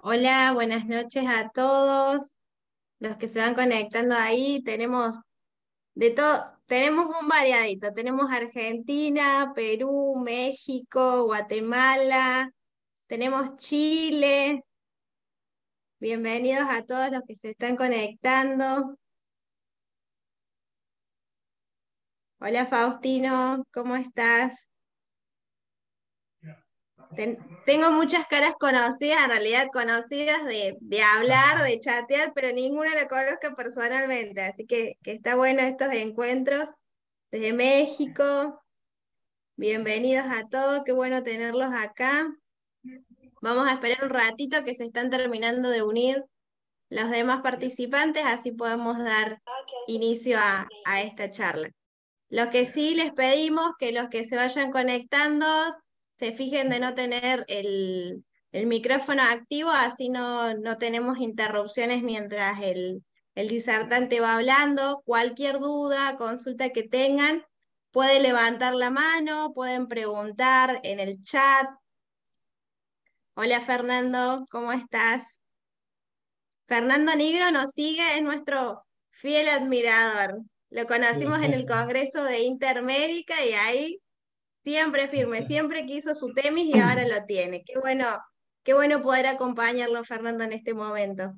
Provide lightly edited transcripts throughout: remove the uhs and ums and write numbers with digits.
Hola, buenas noches a todos los que se van conectando ahí. Tenemos de todo, tenemos un variadito. Tenemos Argentina, Perú, México, Guatemala, tenemos Chile. Bienvenidos a todos los que se están conectando. Hola Faustino, ¿cómo estás? Tengo muchas caras conocidas, en realidad conocidas de hablar, de chatear, pero ninguna la conozco personalmente, así que está bueno estos encuentros desde México. Bienvenidos a todos, qué bueno tenerlos acá. Vamos a esperar un ratito que se están terminando de unir los demás participantes, así podemos dar inicio a esta charla. Lo que sí les pedimos que los que se vayan conectando se fijen de no tener el micrófono activo, así no tenemos interrupciones mientras el disertante va hablando. Cualquier duda, consulta que tengan, pueden levantar la mano, pueden preguntar en el chat. Hola Fernando, ¿cómo estás? Fernando Nigro nos sigue, es nuestro fiel admirador. Lo conocimos en el Congreso de Intermédica y ahí siempre firme, siempre quiso su temis y ahora lo tiene. Qué bueno poder acompañarlo, Fernando, en este momento.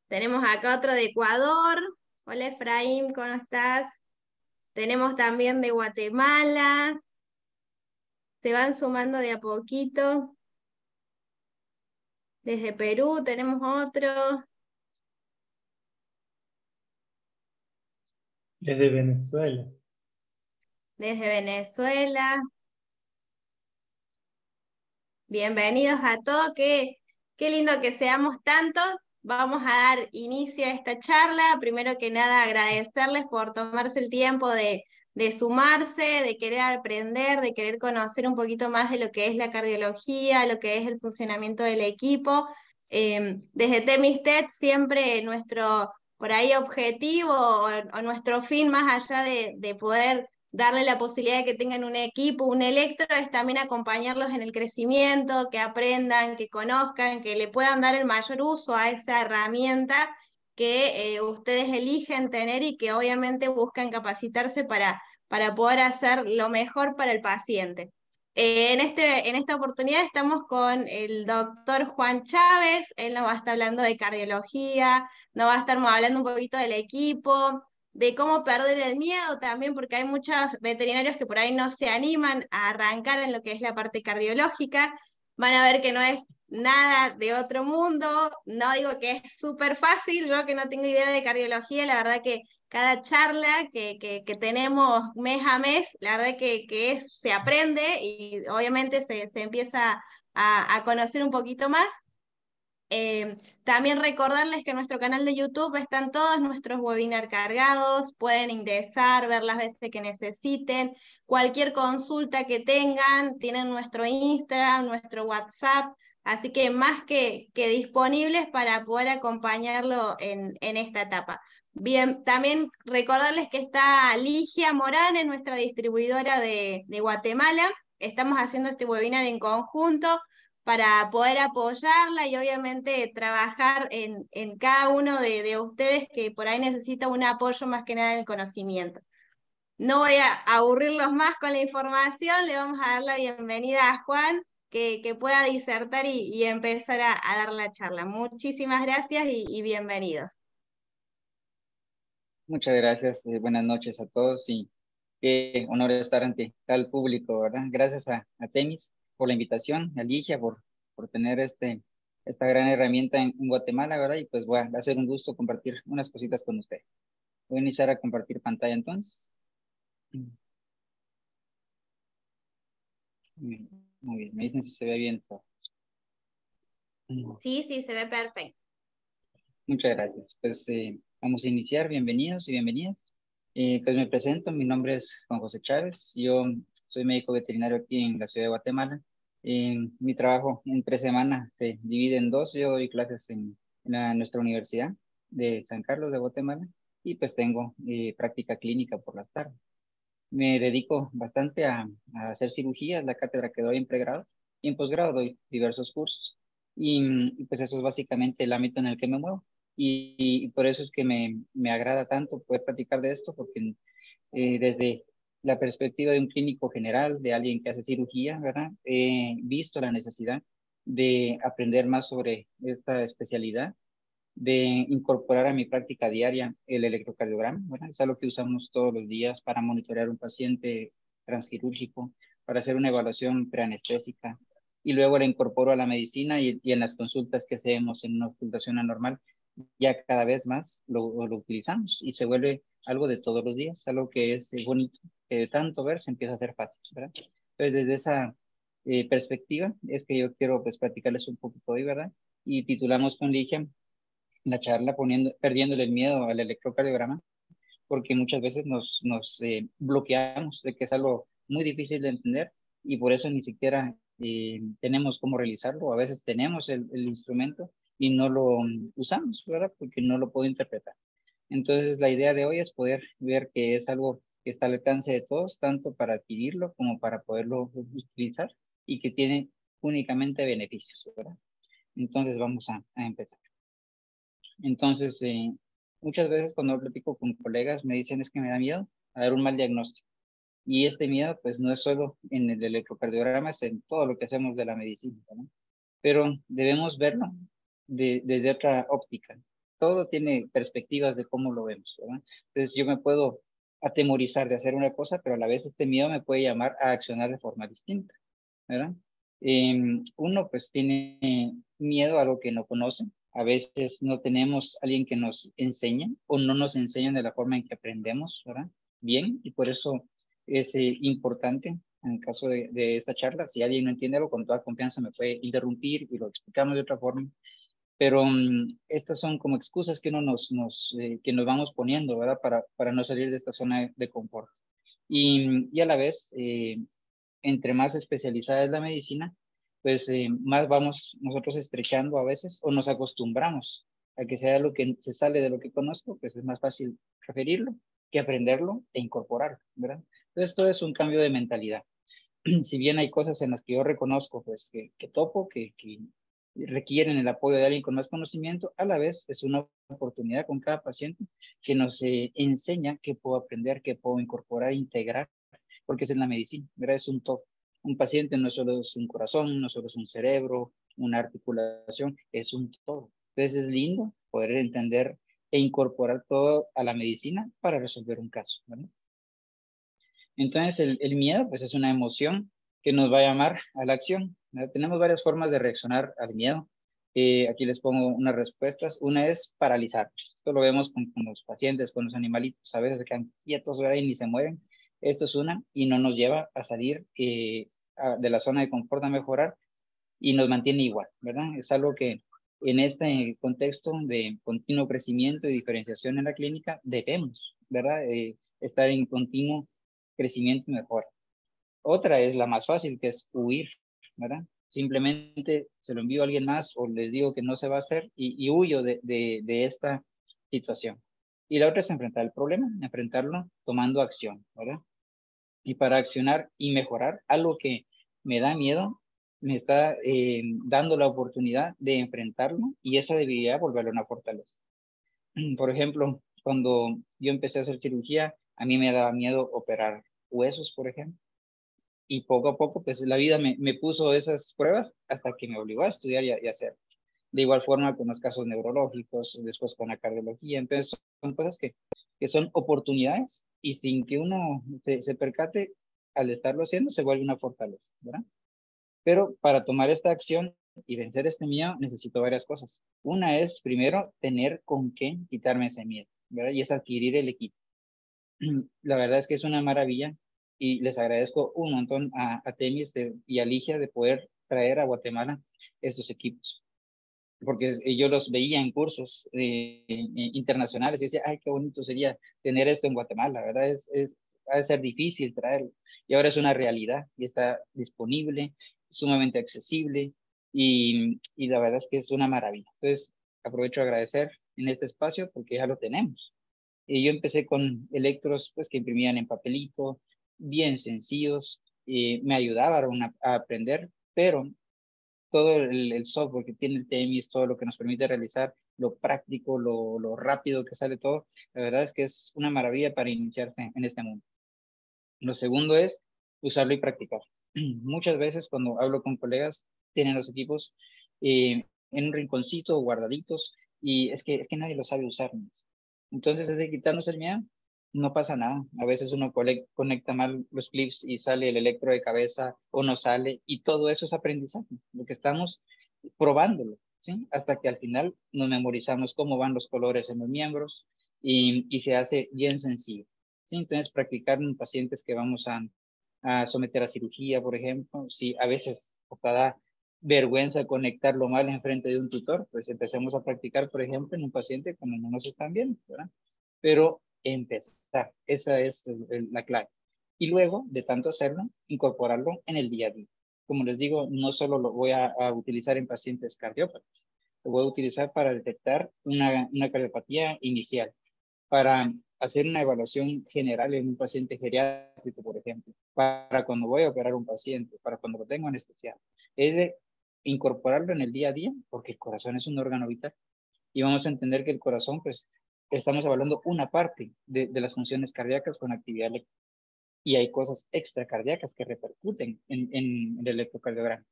Tenemos acá otro de Ecuador. Hola Efraín, ¿cómo estás? Tenemos también de Guatemala. Se van sumando de a poquito. Desde Perú tenemos otro. Desde Venezuela. Desde Venezuela. Bienvenidos a todos, qué lindo que seamos tantos. Vamos a dar inicio a esta charla. Primero que nada, agradecerles por tomarse el tiempo de sumarse, de querer aprender, de querer conocer un poquito más de lo que es la cardiología, lo que es el funcionamiento del equipo. Desde Temistet siempre nuestro, por ahí, objetivo o nuestro fin, más allá de poder darle la posibilidad de que tengan un equipo, un electro, es también acompañarlos en el crecimiento, que aprendan, que conozcan, que le puedan dar el mayor uso a esa herramienta que ustedes eligen tener y que obviamente buscan capacitarse para poder hacer lo mejor para el paciente. En esta oportunidad estamos con el doctor Juan Chávez, él nos va a estar hablando de cardiología, nos va a estar hablando un poquito del equipo, de cómo perder el miedo también, porque hay muchos veterinarios que por ahí no se animan a arrancar en lo que es la parte cardiológica. Van a ver que no es nada de otro mundo, no digo que es súper fácil, yo que no tengo idea de cardiología, la verdad que cada charla que tenemos mes a mes, la verdad se aprende y obviamente se empieza a conocer un poquito más. También recordarles que en nuestro canal de YouTube están todos nuestros webinars cargados, pueden ingresar, ver las veces que necesiten, cualquier consulta que tengan, tienen nuestro Instagram, nuestro WhatsApp, así que más que disponibles para poder acompañarlo en esta etapa. Bien, también recordarles que está Ligia Morán, en nuestra distribuidora de Guatemala, estamos haciendo este webinar en conjunto para poder apoyarla y obviamente trabajar en cada uno de ustedes que por ahí necesita un apoyo más que nada en el conocimiento. No voy a aburrirlos más con la información, le vamos a dar la bienvenida a Juan, que pueda disertar y empezar a dar la charla. Muchísimas gracias y bienvenidos. Muchas gracias, buenas noches a todos y qué honor estar ante tal público, ¿verdad? Gracias a Temis por la invitación, a Ligia por tener esta gran herramienta en Guatemala, ¿verdad? Y pues bueno, va a ser un gusto compartir unas cositas con usted. Voy a iniciar a compartir pantalla entonces. Muy bien, me dicen si se ve bien todo. Sí, sí, se ve perfecto. Muchas gracias. Pues vamos a iniciar. Bienvenidos y bienvenidas. Pues me presento, mi nombre es Juan José Chávez. Yo soy médico veterinario aquí en la ciudad de Guatemala. Mi trabajo entre semana se divide en dos. Yo doy clases en nuestra universidad de San Carlos de Guatemala y pues tengo práctica clínica por las tardes. Me dedico bastante a hacer cirugías, la cátedra que doy en pregrado. Y en posgrado doy diversos cursos. Y pues eso es básicamente el ámbito en el que me muevo. Y por eso es que me agrada tanto poder platicar de esto, porque desde la perspectiva de un clínico general, de alguien que hace cirugía, ¿verdad? He visto la necesidad de aprender más sobre esta especialidad, de incorporar a mi práctica diaria el electrocardiograma, ¿verdad? Es algo que usamos todos los días para monitorear un paciente transquirúrgico, para hacer una evaluación preanestésica, y luego la incorporo a la medicina y en las consultas que hacemos en una auscultación anormal, ya cada vez más lo utilizamos y se vuelve algo de todos los días, algo que es bonito, que de tanto ver se empieza a hacer fácil, ¿verdad? Entonces, desde esa perspectiva es que yo quiero pues platicarles un poquito hoy, ¿verdad? Y titulamos con Ligia la charla perdiéndole el miedo al electrocardiograma, porque muchas veces nos bloqueamos de que es algo muy difícil de entender y por eso ni siquiera tenemos cómo realizarlo. A veces tenemos el instrumento y no lo usamos, ¿verdad? Porque no lo puedo interpretar. Entonces, la idea de hoy es poder ver que es algo que está al alcance de todos, tanto para adquirirlo como para poderlo utilizar y que tiene únicamente beneficios, ¿verdad? Entonces, vamos a empezar. Entonces, muchas veces cuando platico con colegas me dicen es que me da miedo a dar un mal diagnóstico. Y este miedo, pues no es solo en el electrocardiograma, es en todo lo que hacemos de la medicina, ¿no? Pero debemos verlo desde otra óptica. Todo tiene perspectivas de cómo lo vemos, ¿verdad? Entonces yo me puedo atemorizar de hacer una cosa, pero a la vez este miedo me puede llamar a accionar de forma distinta, ¿verdad? Uno pues tiene miedo a lo que no conoce. A veces no tenemos alguien que nos enseñe o no nos enseñan de la forma en que aprendemos, ¿verdad? Bien, y por eso es importante en el caso de esta charla, si alguien no entiende algo, con toda confianza me puede interrumpir y lo explicamos de otra forma. Pero estas son como excusas que que nos vamos poniendo, ¿verdad? Para no salir de esta zona de confort. Y a la vez, entre más especializada es la medicina, pues más vamos nosotros estrechando a veces o nos acostumbramos a que sea lo que se sale de lo que conozco, pues es más fácil referirlo que aprenderlo e incorporarlo, ¿verdad? Entonces, esto es un cambio de mentalidad. Si bien hay cosas en las que yo reconozco, pues que topo, que requieren el apoyo de alguien con más conocimiento, a la vez es una oportunidad con cada paciente que nos enseña qué puedo aprender, qué puedo incorporar, integrar, porque es en la medicina, ¿verdad? Es un todo. Un paciente no solo es un corazón, no solo es un cerebro, una articulación, es un todo. Entonces es lindo poder entender e incorporar todo a la medicina para resolver un caso, ¿verdad? Entonces, el miedo, pues es una emoción que nos va a llamar a la acción, ¿verdad? Tenemos varias formas de reaccionar al miedo. Aquí les pongo unas respuestas. Una es paralizarnos. Esto lo vemos con los pacientes, con los animalitos. A veces se quedan quietos, ¿verdad? Y ni se mueven. Esto es una y no nos lleva a salir de la zona de confort, a mejorar y nos mantiene igual, ¿verdad? Es algo que en este contexto de continuo crecimiento y diferenciación en la clínica debemos, ¿verdad? Estar en continuo crecimiento y mejora. Otra es la más fácil, que es huir, ¿verdad? Simplemente se lo envío a alguien más o les digo que no se va a hacer y huyo de esta situación. Y la otra es enfrentar el problema, enfrentarlo tomando acción, ¿verdad? Y para accionar y mejorar algo que me da miedo, me está dando la oportunidad de enfrentarlo y esa debilidad volverlo una fortaleza. Por ejemplo, cuando yo empecé a hacer cirugía, a mí me daba miedo operar huesos, por ejemplo. Y poco a poco, pues la vida me puso esas pruebas hasta que me obligó a estudiar y hacer. De igual forma con los casos neurológicos, después con la cardiología. Entonces, son cosas que son oportunidades y sin que uno se percate, al estarlo haciendo, se vuelve una fortaleza, ¿verdad? Pero para tomar esta acción y vencer este miedo, necesito varias cosas. Una es, primero, tener con qué quitarme ese miedo, ¿verdad? Y es adquirir el equipo. La verdad es que es una maravilla y les agradezco un montón a Temis y a Ligia de poder traer a Guatemala estos equipos, porque yo los veía en cursos internacionales y decía, ay, qué bonito sería tener esto en Guatemala, ¿verdad? Ha de ser difícil traerlo. Y ahora es una realidad y está disponible, sumamente accesible y la verdad es que es una maravilla. Entonces, aprovecho a agradecer en este espacio porque ya lo tenemos. Yo empecé con electros pues, que imprimían en papelito, bien sencillos, me ayudaban a aprender pero todo el software que tiene el TMS, todo lo que nos permite realizar, lo práctico, lo rápido que sale todo, la verdad es que es una maravilla para iniciarse en este mundo. Lo segundo es usarlo y practicar. Muchas veces cuando hablo con colegas, tienen los equipos en un rinconcito, guardaditos, y es que nadie lo sabe usar. Entonces, es de quitarnos el miedo, no pasa nada. A veces uno conecta mal los clips y sale el electro de cabeza o no sale, y todo eso es aprendizaje, lo que estamos probándolo, ¿sí? Hasta que al final nos memorizamos cómo van los colores en los miembros y se hace bien sencillo. ¿Sí? Entonces, practicar en pacientes que vamos a someter a cirugía, por ejemplo, si a veces da vergüenza conectarlo mal en frente de un tutor, pues empecemos a practicar, por ejemplo, en un paciente cuando no nos están viendo, ¿verdad? Pero empezar, esa es la clave. Y luego, de tanto hacerlo, incorporarlo en el día a día. Como les digo, no solo lo voy a utilizar en pacientes cardiópatas, lo voy a utilizar para detectar una cardiopatía inicial, para hacer una evaluación general en un paciente geriátrico, por ejemplo, para cuando voy a operar un paciente, para cuando lo tengo anestesiado. Es de incorporarlo en el día a día, porque el corazón es un órgano vital y vamos a entender que el corazón, pues, estamos evaluando una parte de las funciones cardíacas con actividad eléctrica y hay cosas extracardíacas que repercuten en el electrocardiograma.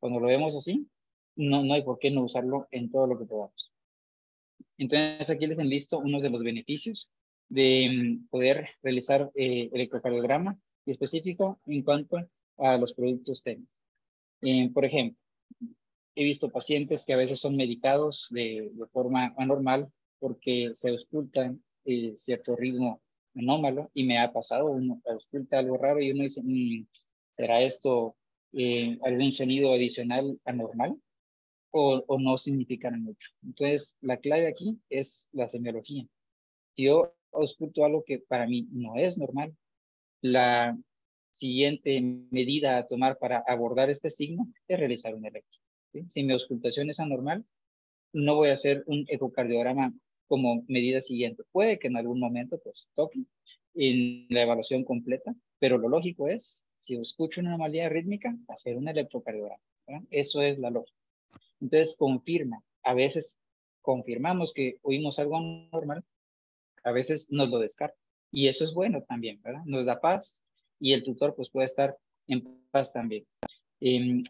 Cuando lo vemos así, no hay por qué no usarlo en todo lo que podamos. Entonces, aquí les enlisto uno de los beneficios de poder realizar electrocardiograma y específico en cuanto a los productos técnicos. Por ejemplo, he visto pacientes que a veces son medicados de forma anormal porque se ausculta cierto ritmo anómalo y me ha pasado, uno ausculta algo raro y uno dice, ¿será esto algún sonido adicional anormal? O no significan mucho. Entonces, la clave aquí es la semiología. Si yo ausculto algo que para mí no es normal, la siguiente medida a tomar para abordar este signo es realizar un electro. ¿Sí? Si mi auscultación es anormal, no voy a hacer un ecocardiograma como medida siguiente. Puede que en algún momento pues toque en la evaluación completa, pero lo lógico es, si escucho una anomalía rítmica, hacer un electrocardiograma. ¿verdad? Eso es la lógica. Entonces confirma. A veces confirmamos que oímos algo anormal, a veces nos lo descarta. Y eso es bueno también, ¿verdad? Nos da paz y el tutor pues puede estar en paz también.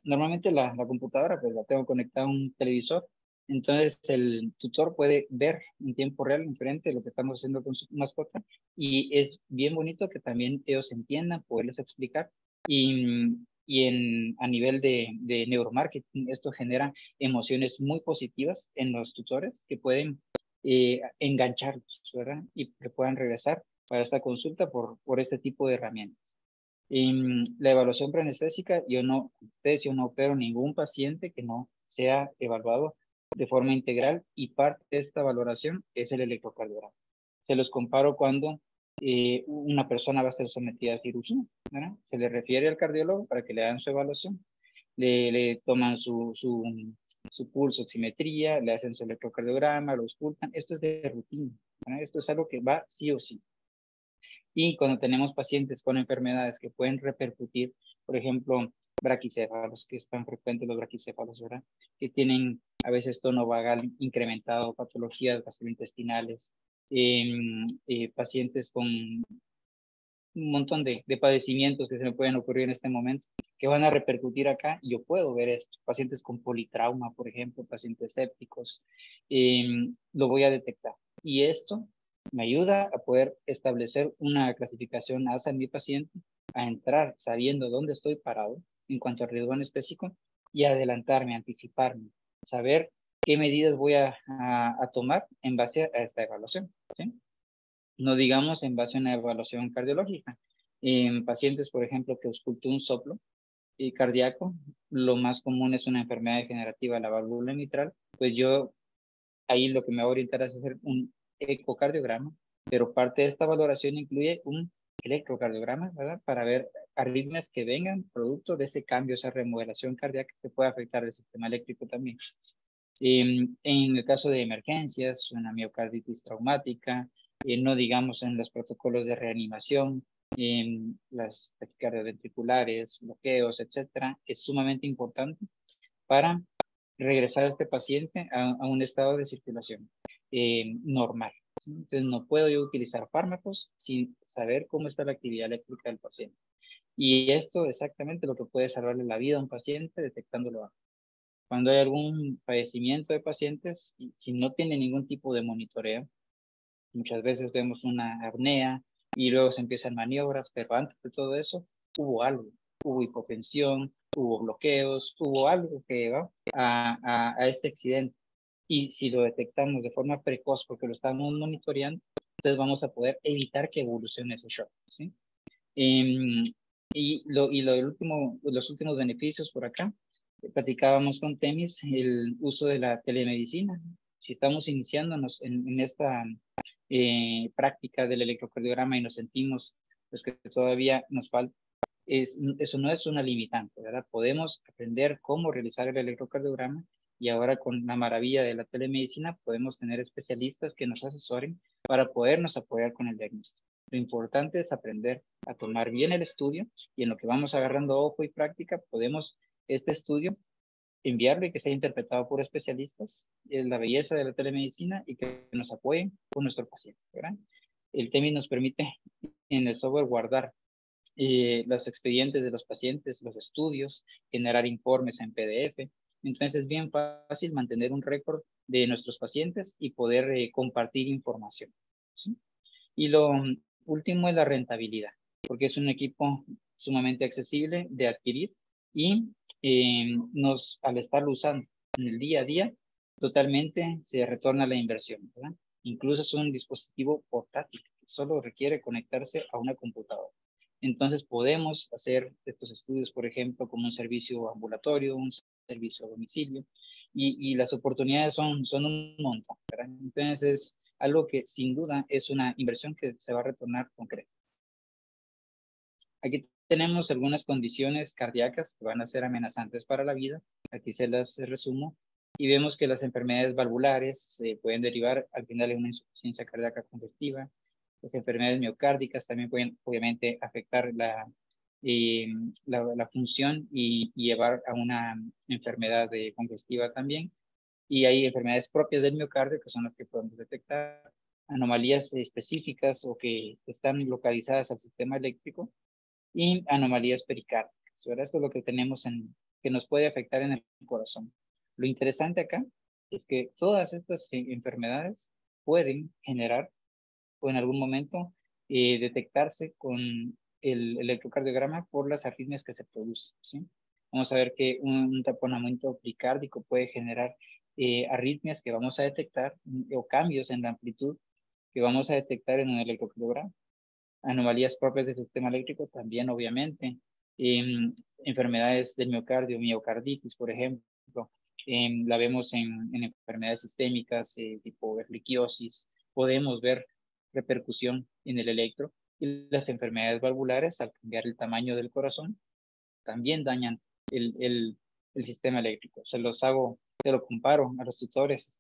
Normalmente la computadora pues la tengo conectada a un televisor, entonces el tutor puede ver en tiempo real enfrente lo que estamos haciendo con su mascota y es bien bonito que también ellos entiendan, poderles explicar y a nivel de neuromarketing esto genera emociones muy positivas en los tutores que pueden engancharlos, ¿verdad? Y que puedan regresar para esta consulta por este tipo de herramientas. En la evaluación preanestésica, yo no opero ningún paciente que no sea evaluado de forma integral y parte de esta valoración es el electrocardiograma. Se los comparo cuando una persona va a ser sometida a cirugía, ¿verdad? Se le refiere al cardiólogo para que le hagan su evaluación, le toman su pulso, oximetría, le hacen su electrocardiograma, lo auscultan. Esto es de rutina, ¿verdad? Esto es algo que va sí o sí. Y cuando tenemos pacientes con enfermedades que pueden repercutir, por ejemplo, braquicéfalos, que es tan frecuente los braquicéfalos, ¿verdad? Que tienen a veces tono vagal incrementado, patologías gastrointestinales, pacientes con un montón de padecimientos que se me pueden ocurrir en este momento, que van a repercutir acá, y yo puedo ver esto. Pacientes con politrauma, por ejemplo, pacientes sépticos, lo voy a detectar. Y esto me ayuda a poder establecer una clasificación ASA en mi paciente, a entrar sabiendo dónde estoy parado en cuanto al riesgo anestésico y adelantarme, anticiparme, saber qué medidas voy a tomar en base a esta evaluación. ¿Sí? No digamos en base a una evaluación cardiológica. En pacientes, por ejemplo, que ausculto un soplo cardíaco, lo más común es una enfermedad degenerativa de la válvula mitral, pues yo ahí lo que me va a orientar es hacer un ecocardiograma, pero parte de esta valoración incluye un electrocardiograma, ¿verdad? Para ver arritmias que vengan producto de ese cambio, esa remodelación cardíaca que puede afectar el sistema eléctrico también. En el caso de emergencias, una miocarditis traumática, no digamos en los protocolos de reanimación, las taquicardias ventriculares, bloqueos, etcétera, es sumamente importante para regresar a este paciente a un estado de circulación normal. ¿Sí? Entonces, no puedo yo utilizar fármacos sin saber cómo está la actividad eléctrica del paciente. Y esto es exactamente lo que puede salvarle la vida a un paciente detectándolo. Cuando hay algún padecimiento de pacientes, y si no tiene ningún tipo de monitoreo, muchas veces vemos una apnea y luego se empiezan maniobras, pero antes de todo eso hubo algo, hubo hipotensión, hubo bloqueos, hubo algo que lleva a este accidente. Y si lo detectamos de forma precoz porque lo estamos monitoreando, entonces vamos a poder evitar que evolucione ese shock, ¿sí? Em, los últimos beneficios por acá, platicábamos con Temis el uso de la telemedicina. Si estamos iniciándonos en esta práctica del electrocardiograma y nos sentimos pues, que todavía nos falta, eso no es una limitante, ¿verdad? Podemos aprender cómo realizar el electrocardiograma y ahora con la maravilla de la telemedicina podemos tener especialistas que nos asesoren para podernos apoyar con el diagnóstico. Lo importante es aprender a tomar bien el estudio y en lo que vamos agarrando ojo y práctica podemos este estudio enviarlo y que sea interpretado por especialistas. Es la belleza de la telemedicina y que nos apoyen con nuestro paciente, ¿verdad? El TEMI nos permite en el software guardar los expedientes de los pacientes, los estudios, generar informes en PDF. Entonces es bien fácil mantener un récord de nuestros pacientes y poder compartir información, ¿sí? Y lo último es la rentabilidad, porque es un equipo sumamente accesible de adquirir y al estarlo usando en el día a día, totalmente se retorna la inversión, ¿verdad? Incluso es un dispositivo portátil que solo requiere conectarse a una computadora. Entonces podemos hacer estos estudios, por ejemplo, como un servicio ambulatorio, un servicio a domicilio, y las oportunidades son un montón, ¿verdad? Entonces es algo que sin duda es una inversión que se va a retornar concreta. Aquí tenemos algunas condiciones cardíacas que van a ser amenazantes para la vida. Aquí se las resumo. Y vemos que las enfermedades valvulares pueden derivar al final de una insuficiencia cardíaca congestiva. Las enfermedades miocárdicas también pueden obviamente afectar la función y llevar a una enfermedad congestiva también. Y hay enfermedades propias del miocardio que son las que podemos detectar, anomalías específicas o que están localizadas al sistema eléctrico y anomalías pericárdicas, ¿verdad? Esto es lo que tenemos que nos puede afectar en el corazón. Lo interesante acá es que todas estas enfermedades pueden generar o en algún momento detectarse con el electrocardiograma por las arritmias que se producen, ¿sí? Vamos a ver que un taponamiento precárdico puede generar arritmias que vamos a detectar o cambios en la amplitud que vamos a detectar en un electrocardiograma. Anomalías propias del sistema eléctrico también, obviamente. Enfermedades del miocardio, miocarditis, por ejemplo, la vemos en enfermedades sistémicas tipo erliquiosis. Podemos ver repercusión en el electro y las enfermedades valvulares al cambiar el tamaño del corazón también dañan el sistema eléctrico. Se lo comparo a los tutores,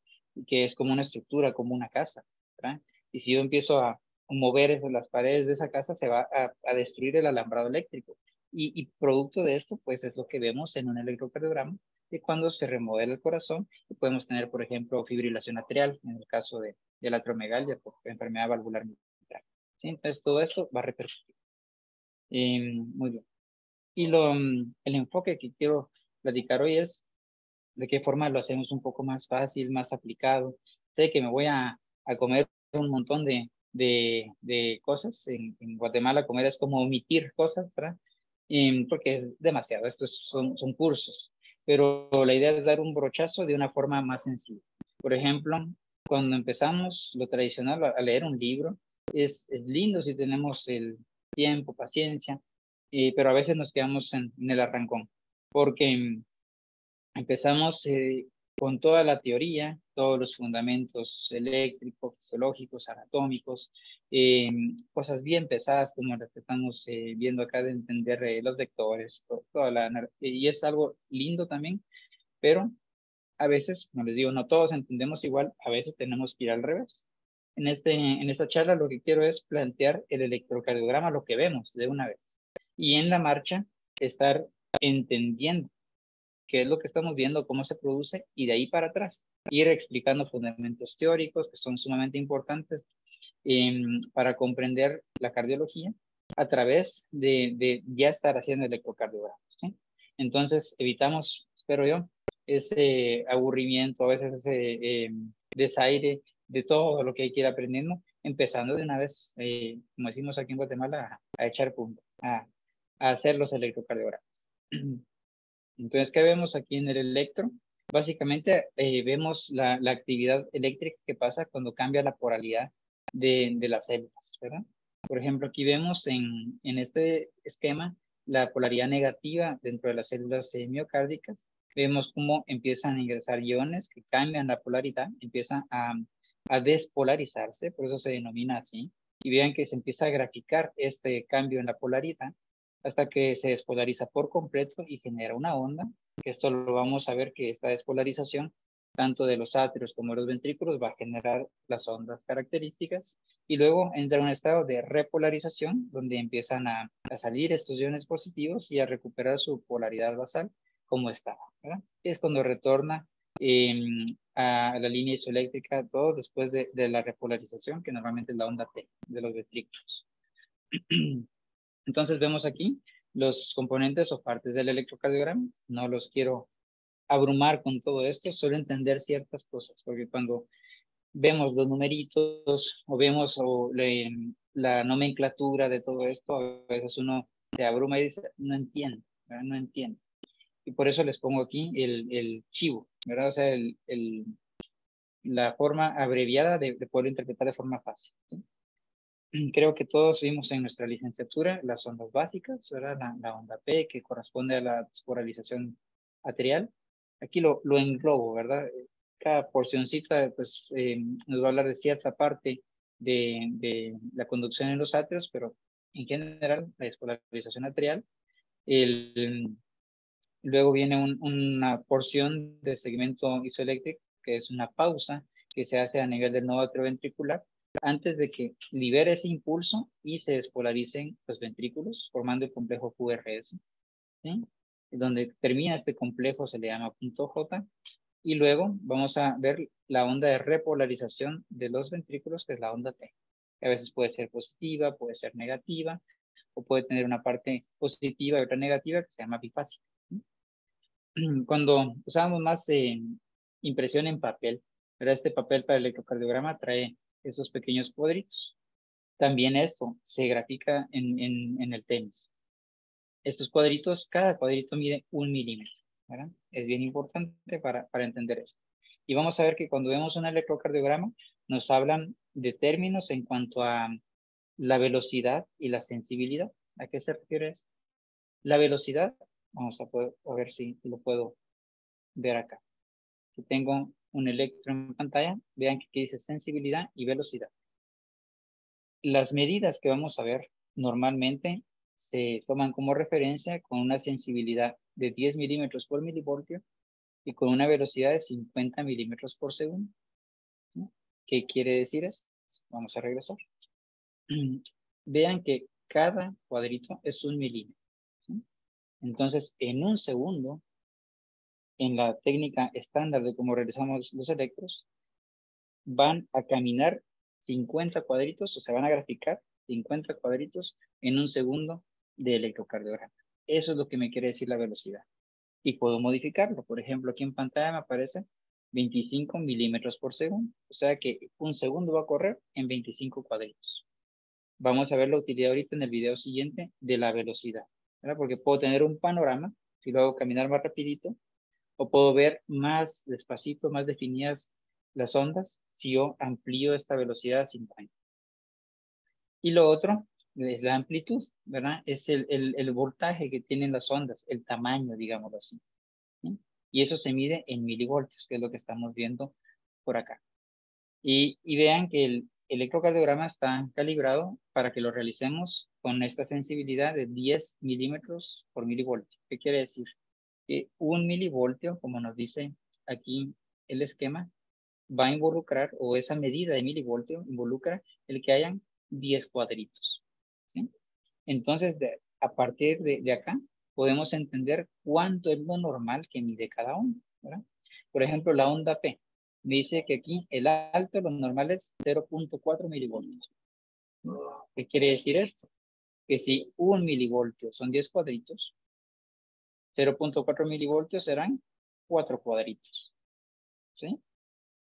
que es como una estructura, como una casa, ¿verdad? Y si yo empiezo a mover las paredes de esa casa, se va a destruir el alambrado eléctrico. Y producto de esto, pues es lo que vemos en un electrocardiograma, de cuando se remodela el corazón, podemos tener, por ejemplo, fibrilación atrial, en el caso de la atromegalia, por enfermedad valvular mitral. ¿Sí? Entonces, todo esto va a repercutir. Muy bien. Y el enfoque que quiero platicar hoy es de qué forma lo hacemos un poco más fácil, más aplicado. Sé que me voy a comer un montón de cosas. En Guatemala comer es como omitir cosas, ¿verdad? Porque es demasiado, estos son cursos. Pero la idea es dar un brochazo de una forma más sencilla. Por ejemplo, cuando empezamos lo tradicional a leer un libro, es lindo si tenemos el tiempo, paciencia, pero a veces nos quedamos en el arrancón, porque empezamos con toda la teoría, todos los fundamentos eléctricos, fisiológicos, anatómicos, cosas bien pesadas como las que estamos viendo acá de entender los vectores, y es algo lindo también, pero a veces, como les digo, no todos entendemos igual, a veces tenemos que ir al revés. En esta charla lo que quiero es plantear el electrocardiograma, lo que vemos de una vez. Y en la marcha, estar entendiendo qué es lo que estamos viendo, cómo se produce, y de ahí para atrás, ir explicando fundamentos teóricos que son sumamente importantes para comprender la cardiología a través de ya estar haciendo electrocardiograma, ¿sí? Entonces, evitamos, espero yo, ese aburrimiento, a veces ese desaire de todo lo que hay que ir aprendiendo, empezando de una vez, como decimos aquí en Guatemala, a echar punta, a hacer los electrocardiogramas. Entonces, ¿qué vemos aquí en el electro? Básicamente vemos la actividad eléctrica que pasa cuando cambia la polaridad de las células, ¿verdad? Por ejemplo, aquí vemos en este esquema la polaridad negativa dentro de las células miocárdicas. Vemos cómo empiezan a ingresar iones que cambian la polaridad, empiezan a despolarizarse, por eso se denomina así. Y vean que se empieza a graficar este cambio en la polaridad hasta que se despolariza por completo y genera una onda, que esto lo vamos a ver que esta despolarización, tanto de los atrios como de los ventrículos, va a generar las ondas características, y luego entra un estado de repolarización, donde empiezan a salir estos iones positivos y a recuperar su polaridad basal como estaba, ¿verdad? Es cuando retorna a la línea isoeléctrica, todo después de la repolarización, que normalmente es la onda T de los ventrículos. Entonces vemos aquí los componentes o partes del electrocardiograma. No los quiero abrumar con todo esto, solo entender ciertas cosas, porque cuando vemos los numeritos o vemos la nomenclatura de todo esto, a veces uno se abruma y dice, no entiendo, ¿verdad? No entiendo. Y por eso les pongo aquí el chivo, ¿verdad? O sea, la forma abreviada de poderlo interpretar de forma fácil, ¿sí? Creo que todos vimos en nuestra licenciatura las ondas básicas, ¿verdad? La onda P, que corresponde a la despolarización atrial. Aquí lo englobo, ¿verdad? Cada porcioncita, pues, nos va a hablar de cierta parte de la conducción en los atrios, pero en general, la despolarización atrial. Luego viene una porción de segmento isoeléctrico, que es una pausa que se hace a nivel del nodo atrioventricular, antes de que libere ese impulso y se despolaricen los ventrículos, formando el complejo QRS, ¿sí? Donde termina este complejo se le llama punto J, y luego vamos a ver la onda de repolarización de los ventrículos, que es la onda T, que a veces puede ser positiva, puede ser negativa, o puede tener una parte positiva y otra negativa, que se llama bifásica. Cuando usábamos más impresión en papel, pero este papel para el electrocardiograma trae esos pequeños cuadritos. También esto se grafica en el TEMS. Estos cuadritos, cada cuadrito mide 1 milímetro, ¿verdad? Es bien importante para entender esto. Y vamos a ver que cuando vemos un electrocardiograma, nos hablan de términos en cuanto a la velocidad y la sensibilidad. ¿A qué se refiere esto? La velocidad, vamos a ver si lo puedo ver acá. Que tengo un electro en pantalla, vean que aquí dice sensibilidad y velocidad. Las medidas que vamos a ver normalmente se toman como referencia con una sensibilidad de 10 milímetros por milivoltio y con una velocidad de 50 milímetros por segundo. ¿Sí? ¿Qué quiere decir eso? Vamos a regresar. Vean que cada cuadrito es 1 milímetro. ¿Sí? Entonces, en un segundo, en la técnica estándar de cómo realizamos los electros, van a caminar 50 cuadritos, o se van a graficar 50 cuadritos en un segundo de electrocardiograma. Eso es lo que me quiere decir la velocidad. Y puedo modificarlo. Por ejemplo, aquí en pantalla me aparece 25 milímetros por segundo. O sea que un segundo va a correr en 25 cuadritos. Vamos a ver la utilidad ahorita en el video siguiente de la velocidad, ¿verdad? Porque puedo tener un panorama, si lo hago caminar más rapidito, o puedo ver más despacito, más definidas las ondas si yo amplío esta velocidad a 50. Y lo otro es la amplitud, ¿verdad? Es el voltaje que tienen las ondas, el tamaño, digámoslo así, ¿sí? Y eso se mide en milivoltios, que es lo que estamos viendo por acá. Y vean que el electrocardiograma está calibrado para que lo realicemos con esta sensibilidad de 10 milímetros por milivoltio. ¿Qué quiere decir? Que 1 milivoltio, como nos dice aquí el esquema, va a involucrar, o esa medida de milivoltio involucra el que hayan 10 cuadritos. ¿Sí? Entonces, a partir de acá, podemos entender cuánto es lo normal que mide cada onda, ¿verdad? Por ejemplo, la onda P. Me dice que aquí el alto, lo normal es 0.4 milivoltios. ¿Qué quiere decir esto? Que si 1 milivoltio son 10 cuadritos, 0.4 milivoltios serán 4 cuadritos. ¿Sí?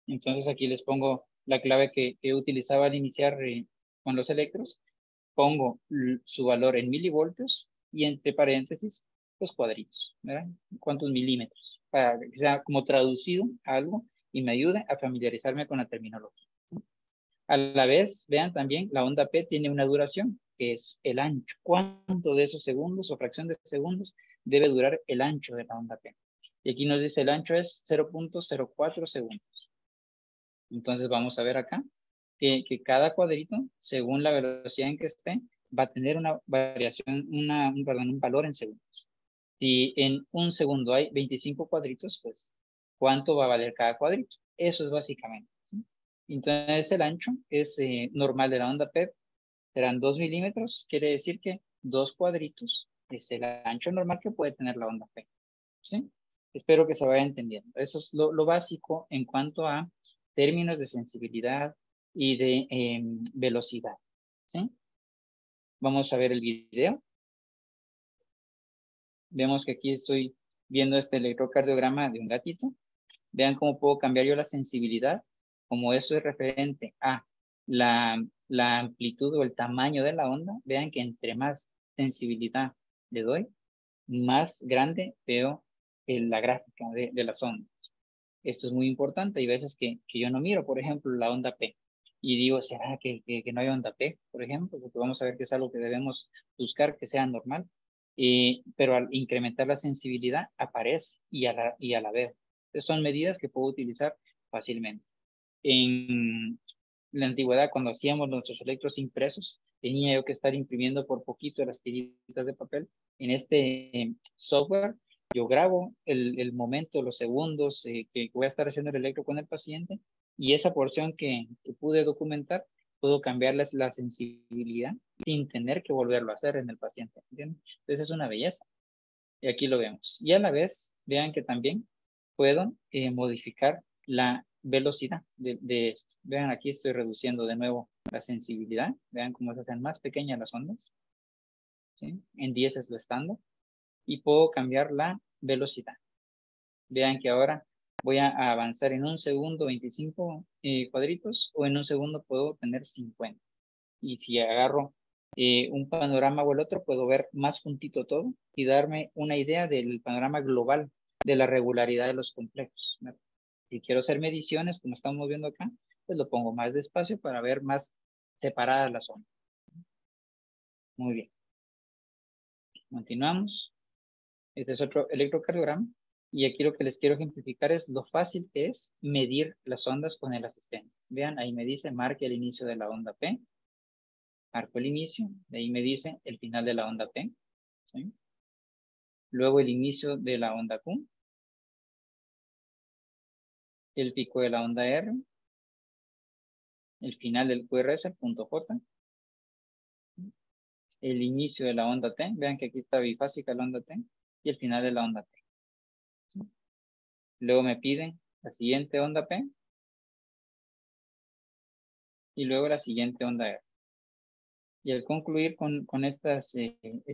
Entonces aquí les pongo la clave que utilizaba al iniciar con los electros. Pongo su valor en milivoltios y entre paréntesis los cuadritos, ¿verdad? ¿Cuántos milímetros? Para que sea como traducido a algo y me ayude a familiarizarme con la terminología. A la vez, vean también, la onda P tiene una duración, que es el ancho. ¿Cuánto de esos segundos o fracción de segundos debe durar el ancho de la onda P? Y aquí nos dice el ancho es 0.04 segundos. Entonces vamos a ver acá que cada cuadrito, según la velocidad en que esté, va a tener una variación, un valor en segundos. Si en un segundo hay 25 cuadritos, pues, ¿cuánto va a valer cada cuadrito? Eso es básicamente. ¿Sí? Entonces, el ancho es normal de la onda P, serán 2 milímetros, quiere decir que 2 cuadritos es el ancho normal que puede tener la onda P. ¿Sí? Espero que se vaya entendiendo. Eso es lo básico en cuanto a términos de sensibilidad y de velocidad. ¿Sí? Vamos a ver el video. Vemos que aquí estoy viendo este electrocardiograma de un gatito. Vean cómo puedo cambiar yo la sensibilidad, como eso es referente a la amplitud o el tamaño de la onda. Vean que entre más sensibilidad le doy, más grande veo la gráfica de las ondas. Esto es muy importante. Hay veces que yo no miro, por ejemplo, la onda P. Y digo, ¿será que no hay onda P, por ejemplo? Porque vamos a ver que es algo que debemos buscar que sea normal. Pero al incrementar la sensibilidad, aparece y a la vez. Entonces son medidas que puedo utilizar fácilmente. En la antigüedad, cuando hacíamos nuestros electros impresos, tenía yo que estar imprimiendo por poquito las tiritas de papel. En este software, yo grabo el momento, los segundos que voy a estar haciendo el electro con el paciente y esa porción que pude documentar, puedo cambiarles la sensibilidad sin tener que volverlo a hacer en el paciente. ¿Entienden? Entonces es una belleza. Y aquí lo vemos. Y a la vez, vean que también puedo modificar la velocidad de esto. Vean, aquí estoy reduciendo de nuevo la sensibilidad. Vean cómo se hacen más pequeñas las ondas. ¿Sí? En 10 es lo estándar. Y puedo cambiar la velocidad. Vean que ahora voy a avanzar en un segundo 25 cuadritos o en un segundo puedo tener 50. Y si agarro un panorama o el otro, puedo ver más juntito todo y darme una idea del panorama global de la regularidad de los complejos. Si quiero hacer mediciones, como estamos viendo acá, pues lo pongo más despacio para ver más separadas las zonas. Muy bien. Continuamos. Este es otro electrocardiograma. Y aquí lo que les quiero ejemplificar es lo fácil que es medir las ondas con el asistente. Vean, ahí me dice, marque el inicio de la onda P. Marco el inicio, de ahí me dice el final de la onda P. ¿Sí? Luego el inicio de la onda Q. El pico de la onda R. El final del QRS, el punto J. El inicio de la onda T. Vean que aquí está bifásica la onda T. Y el final de la onda T. ¿Sí? Luego me piden la siguiente onda P. Y luego la siguiente onda R. Y al concluir con este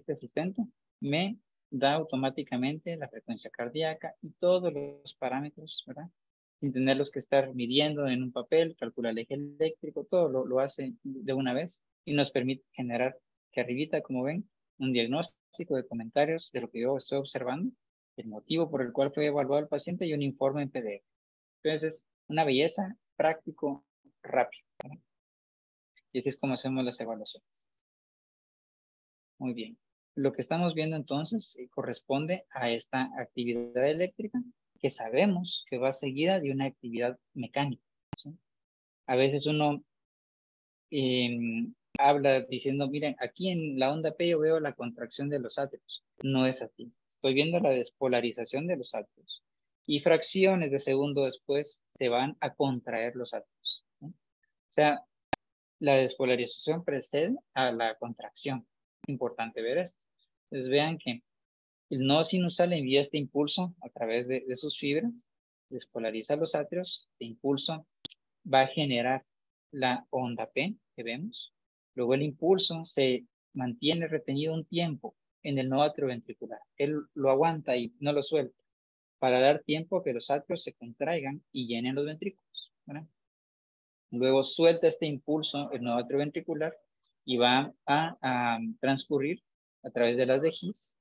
asistente, me da automáticamente la frecuencia cardíaca y todos los parámetros, ¿verdad? Sin tenerlos que estar midiendo en un papel, calcular el eje eléctrico, todo lo hace de una vez y nos permite generar que arribita, como ven, un diagnóstico de comentarios de lo que yo estoy observando, el motivo por el cual fue evaluado el paciente y un informe en PDF. Entonces, una belleza, práctico, rápido, ¿verdad? Y así es como hacemos las evaluaciones. Muy bien. Lo que estamos viendo entonces corresponde a esta actividad eléctrica que sabemos que va seguida de una actividad mecánica. ¿Sí? A veces uno habla diciendo, miren, aquí en la onda P yo veo la contracción de los átomos. No es así. Estoy viendo la despolarización de los átomos. y fracciones de segundo después se van a contraer los átomos, ¿sí? O sea, la despolarización precede a la contracción. Importante ver esto. Entonces vean que el nodo sinusal envía este impulso a través de sus fibras, despolariza los átrios, este impulso va a generar la onda P que vemos. Luego el impulso se mantiene retenido un tiempo en el nodo atrioventricular. Él lo aguanta y no lo suelta para dar tiempo a que los atrios se contraigan y llenen los ventrículos, ¿verdad? Luego suelta este impulso el nodo atrioventricular y va a transcurrir a través de las de His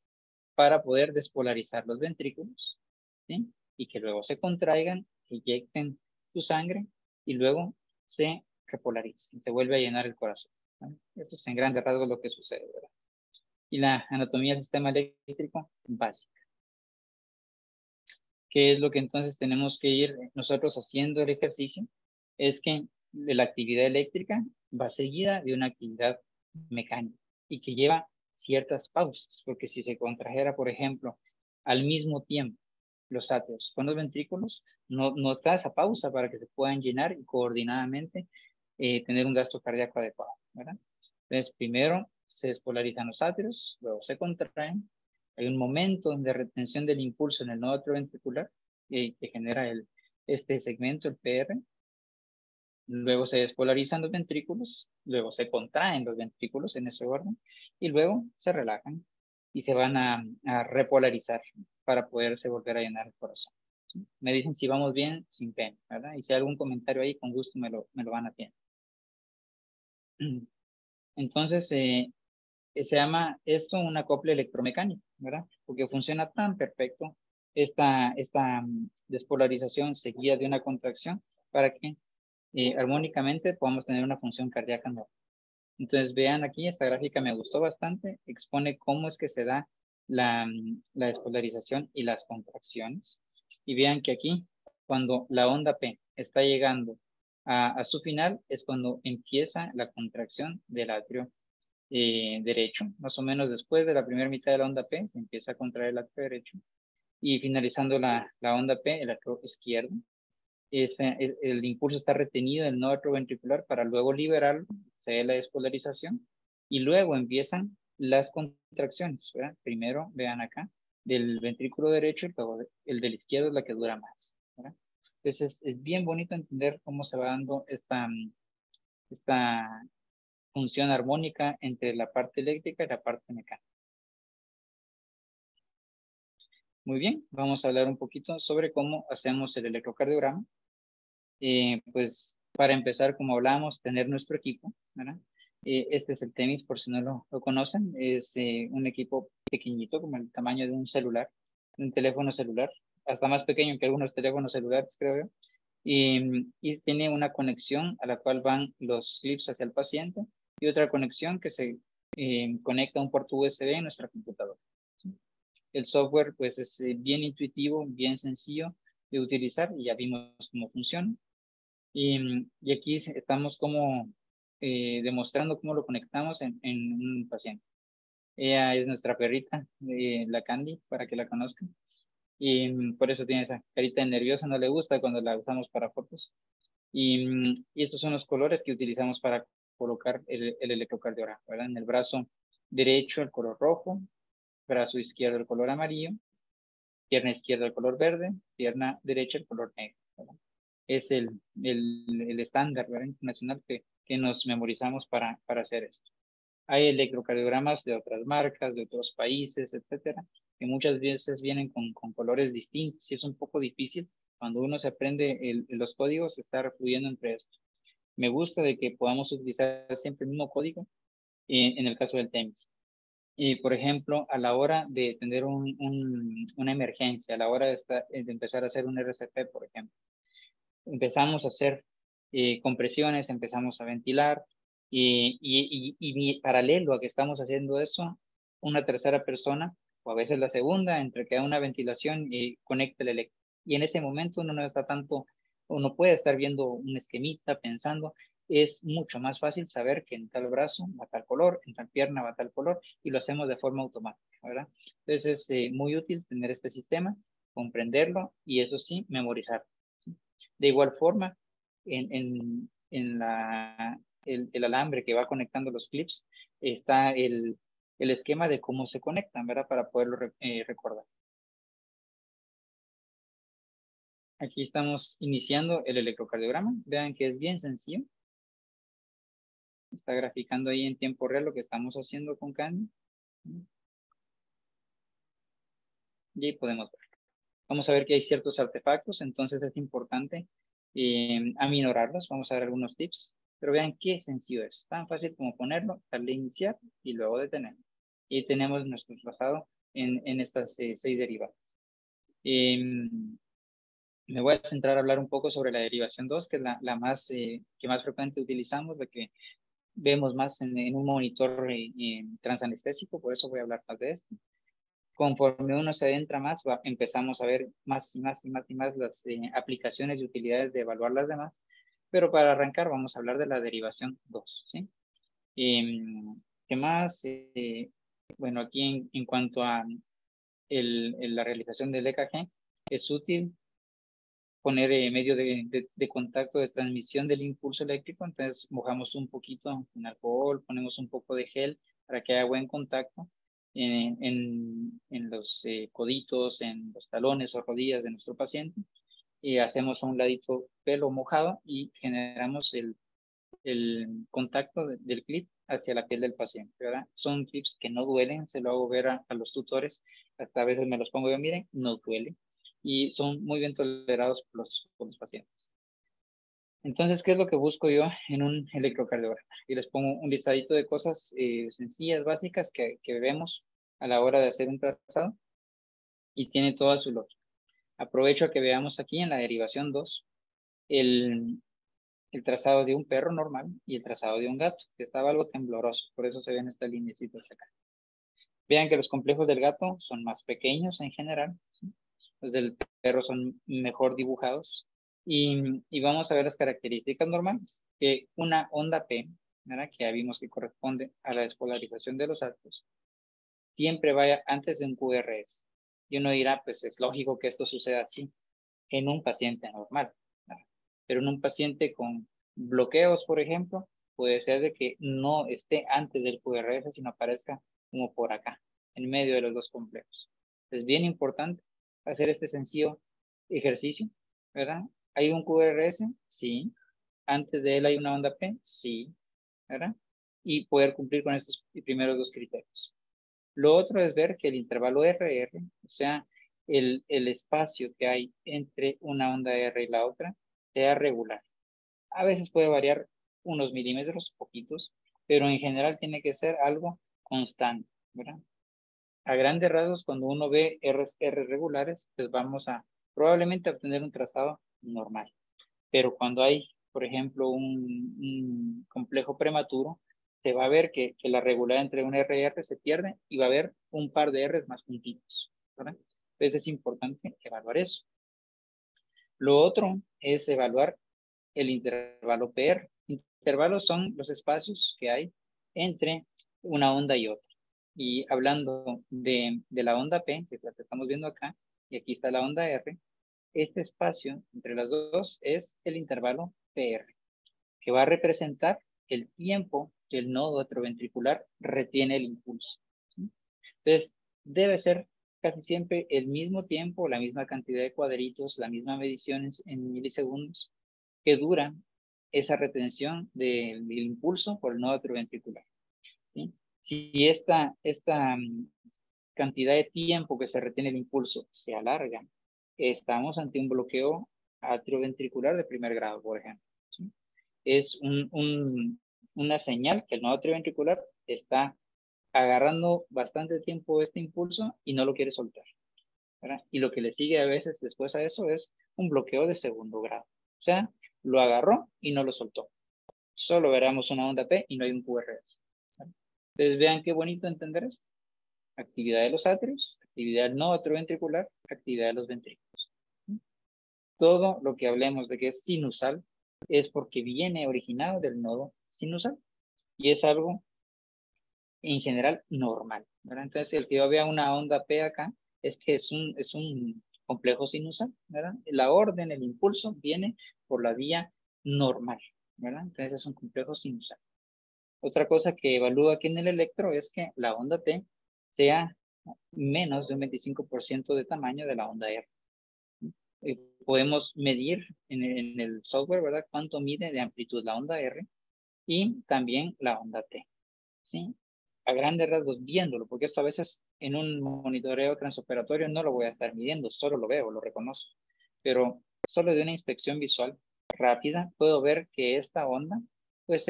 para poder despolarizar los ventrículos, ¿sí? Y que luego se contraigan, inyecten su sangre y luego se repolariza, se vuelve a llenar el corazón, ¿vale? Eso es en grandes rasgos lo que sucede, ¿verdad? Y la anatomía del sistema eléctrico básica. ¿Qué es lo que entonces tenemos que ir nosotros haciendo el ejercicio? Es que la actividad eléctrica va seguida de una actividad mecánica y que lleva ciertas pausas, porque si se contrajera, por ejemplo, al mismo tiempo los átrios con los ventrículos, no está esa pausa para que se puedan llenar y coordinadamente tener un gasto cardíaco adecuado, ¿verdad? Entonces, primero se despolarizan los átrios, luego se contraen, hay un momento de retención del impulso en el nodo atrioventricular que genera este segmento, el PR. Luego se despolarizan los ventrículos, luego se contraen los ventrículos en ese orden y luego se relajan y se van a repolarizar para poderse volver a llenar el corazón, ¿sí? Me dicen si vamos bien sin pena, ¿verdad? Y si hay algún comentario ahí, con gusto me lo van haciendo. Entonces, se llama esto un acople electromecánico, ¿verdad? Porque funciona tan perfecto esta despolarización seguida de una contracción para que armónicamente podamos tener una función cardíaca normal. Entonces vean aquí, esta gráfica me gustó bastante, expone cómo es que se da la despolarización y las contracciones. Y vean que aquí, cuando la onda P está llegando a su final, es cuando empieza la contracción del atrio derecho, más o menos después de la primera mitad de la onda P, se empieza a contraer el atrio derecho, y finalizando la onda P, el atrio izquierdo, el impulso está retenido en el nodo atrioventricular para luego liberarlo, se da la despolarización, y luego empiezan las contracciones, ¿verdad? Primero, vean acá, del ventrículo derecho, y luego el del izquierdo es la que dura más, ¿verdad? Entonces es bien bonito entender cómo se va dando esta función armónica entre la parte eléctrica y la parte mecánica. Muy bien, vamos a hablar un poquito sobre cómo hacemos el electrocardiograma. Pues para empezar, como hablábamos, tener nuestro equipo, ¿verdad? Este es el TEMIS, por si no lo conocen, es un equipo pequeñito, como el tamaño de un celular, un teléfono celular, hasta más pequeño que algunos teléfonos celulares, creo yo. Y tiene una conexión a la cual van los clips hacia el paciente y otra conexión que se conecta a un puerto USB en nuestra computadora, ¿sí? El software pues es bien intuitivo, bien sencillo de utilizar y ya vimos cómo funciona. Y aquí estamos como demostrando cómo lo conectamos en un paciente. Ella es nuestra perrita, la Candy, para que la conozcan. Y por eso tiene esa carita nerviosa, no le gusta cuando la usamos para fotos. Y estos son los colores que utilizamos para colocar el electrocardiograma, ¿verdad? En el brazo derecho el color rojo, brazo izquierdo el color amarillo, pierna izquierda el color verde, pierna derecha el color negro, ¿verdad? Es el estándar, ¿verdad?, internacional que nos memorizamos para hacer esto. Hay electrocardiogramas de otras marcas, de otros países, etcétera, que muchas veces vienen con colores distintos y es un poco difícil cuando uno se aprende los códigos estar fluyendo entre esto. Me gusta de que podamos utilizar siempre el mismo código en el caso del TEMS. Y, por ejemplo, a la hora de tener una emergencia, a la hora de empezar a hacer un RCP, por ejemplo, empezamos a hacer compresiones, empezamos a ventilar y paralelo a que estamos haciendo eso, una tercera persona, o a veces la segunda, entre que hay una ventilación y conecta el electro. Y en ese momento uno no está tanto, uno puede estar viendo un esquemita, pensando, es mucho más fácil saber que en tal brazo va tal color, en tal pierna va tal color, y lo hacemos de forma automática, ¿verdad? Entonces es muy útil tener este sistema comprenderlo y eso sí, memorizarlo. De igual forma, en el alambre que va conectando los clips, está el esquema de cómo se conectan, ¿verdad? Para poderlo recordar. Aquí estamos iniciando el electrocardiograma. Vean que es bien sencillo. Está graficando ahí en tiempo real lo que estamos haciendo con Candy. Y ahí podemos ver. Vamos a ver que hay ciertos artefactos, entonces es importante aminorarlos. Vamos a ver algunos tips. Pero vean qué sencillo es. Tan fácil como ponerlo, darle a iniciar y luego detenerlo. Y tenemos nuestro trazado en estas 6 derivadas. Me voy a centrar a hablar un poco sobre la derivación 2, que es la más, que más frecuente utilizamos, la que vemos más en un monitor transanestésico, por eso voy a hablar más de esto. Conforme uno se adentra más, empezamos a ver más y más y más y más las aplicaciones y utilidades de evaluar las demás, pero para arrancar vamos a hablar de la derivación 2, ¿sí? ¿Qué más? Bueno, aquí en cuanto a la realización del EKG, es útil poner medio de contacto de transmisión del impulso eléctrico, entonces mojamos un poquito en alcohol, ponemos un poco de gel para que haya buen contacto en los coditos, en los talones o rodillas de nuestro paciente, y hacemos a un ladito pelo mojado y generamos el contacto del clip hacia la piel del paciente, ¿verdad? Son clips que no duelen, se lo hago ver a los tutores, hasta a veces me los pongo yo, miren, no duele, y son muy bien tolerados por los pacientes. Entonces, ¿qué es lo que busco yo en un electrocardiograma? Y les pongo un listadito de cosas sencillas, básicas, que vemos a la hora de hacer un trazado, y tiene toda su lógica. Aprovecho a que veamos aquí en la derivación 2, el trazado de un perro normal y el trazado de un gato, que estaba algo tembloroso, por eso se ven estas lineecitas acá. Vean que los complejos del gato son más pequeños en general, ¿sí? Los del perro son mejor dibujados, y vamos a ver las características normales, que una onda P, ¿verdad? Que ya vimos que corresponde a la despolarización de los átomos, siempre vaya antes de un QRS. Y uno dirá, pues es lógico que esto suceda así en un paciente normal, ¿verdad? Pero en un paciente con bloqueos, por ejemplo, puede ser de que no esté antes del QRS, sino aparezca como por acá, en medio de los dos complejos. Es bien importante hacer este sencillo ejercicio, ¿verdad? ¿Hay un QRS? Sí. ¿Antes de él hay una onda P? Sí, ¿verdad? Y poder cumplir con estos primeros dos criterios. Lo otro es ver que el intervalo RR, o sea, el espacio que hay entre una onda R y la otra, sea regular. A veces puede variar unos milímetros, poquitos, pero en general tiene que ser algo constante, ¿verdad? A grandes rasgos, cuando uno ve R regulares, pues vamos a probablemente obtener un trazado normal. Pero cuando hay, por ejemplo, un complejo prematuro, se va a ver que la regularidad entre un R y R se pierde y va a haber un par de R's más juntitos, ¿verdad? Entonces es importante evaluar eso. Lo otro es evaluar el intervalo PR. Intervalos son los espacios que hay entre una onda y otra. Y hablando de la onda P, que es la que estamos viendo acá, y aquí está la onda R, este espacio entre las dos es el intervalo PR, que va a representar el tiempo que el nodo atrioventricular retiene el impulso, ¿sí? Entonces, debe ser casi siempre el mismo tiempo, la misma cantidad de cuadritos, la misma medición en milisegundos, que dura esa retención del impulso por el nodo atrioventricular, ¿sí? Si esta cantidad de tiempo que se retiene el impulso se alarga, estamos ante un bloqueo atrioventricular de primer grado, por ejemplo, ¿sí? Es una señal que el nodo atrioventricular está agarrando bastante tiempo este impulso y no lo quiere soltar, ¿verdad? Y lo que le sigue a veces después a eso es un bloqueo de segundo grado. O sea, lo agarró y no lo soltó. Solo veremos una onda P y no hay un QRS. ¿Vale? Entonces vean qué bonito entender esto. Actividad de los atrios, actividad del nodo atrioventricular, actividad de los ventrículos. Todo lo que hablemos de que es sinusal es porque viene originado del nodo sinusal y es algo en general normal, ¿verdad? Entonces, el que yo vea una onda P acá es que es un complejo sinusal, ¿verdad? La orden, el impulso viene por la vía normal, ¿verdad? Entonces es un complejo sinusal. Otra cosa que evalúa aquí en el electro es que la onda T sea menos de un 25% de tamaño de la onda R. Podemos medir en el software, ¿verdad? Cuánto mide de amplitud la onda R y también la onda T, ¿sí? A grandes rasgos viéndolo, porque esto a veces en un monitoreo transoperatorio no lo voy a estar midiendo, solo lo veo, lo reconozco. Pero solo de una inspección visual rápida puedo ver que esta onda, pues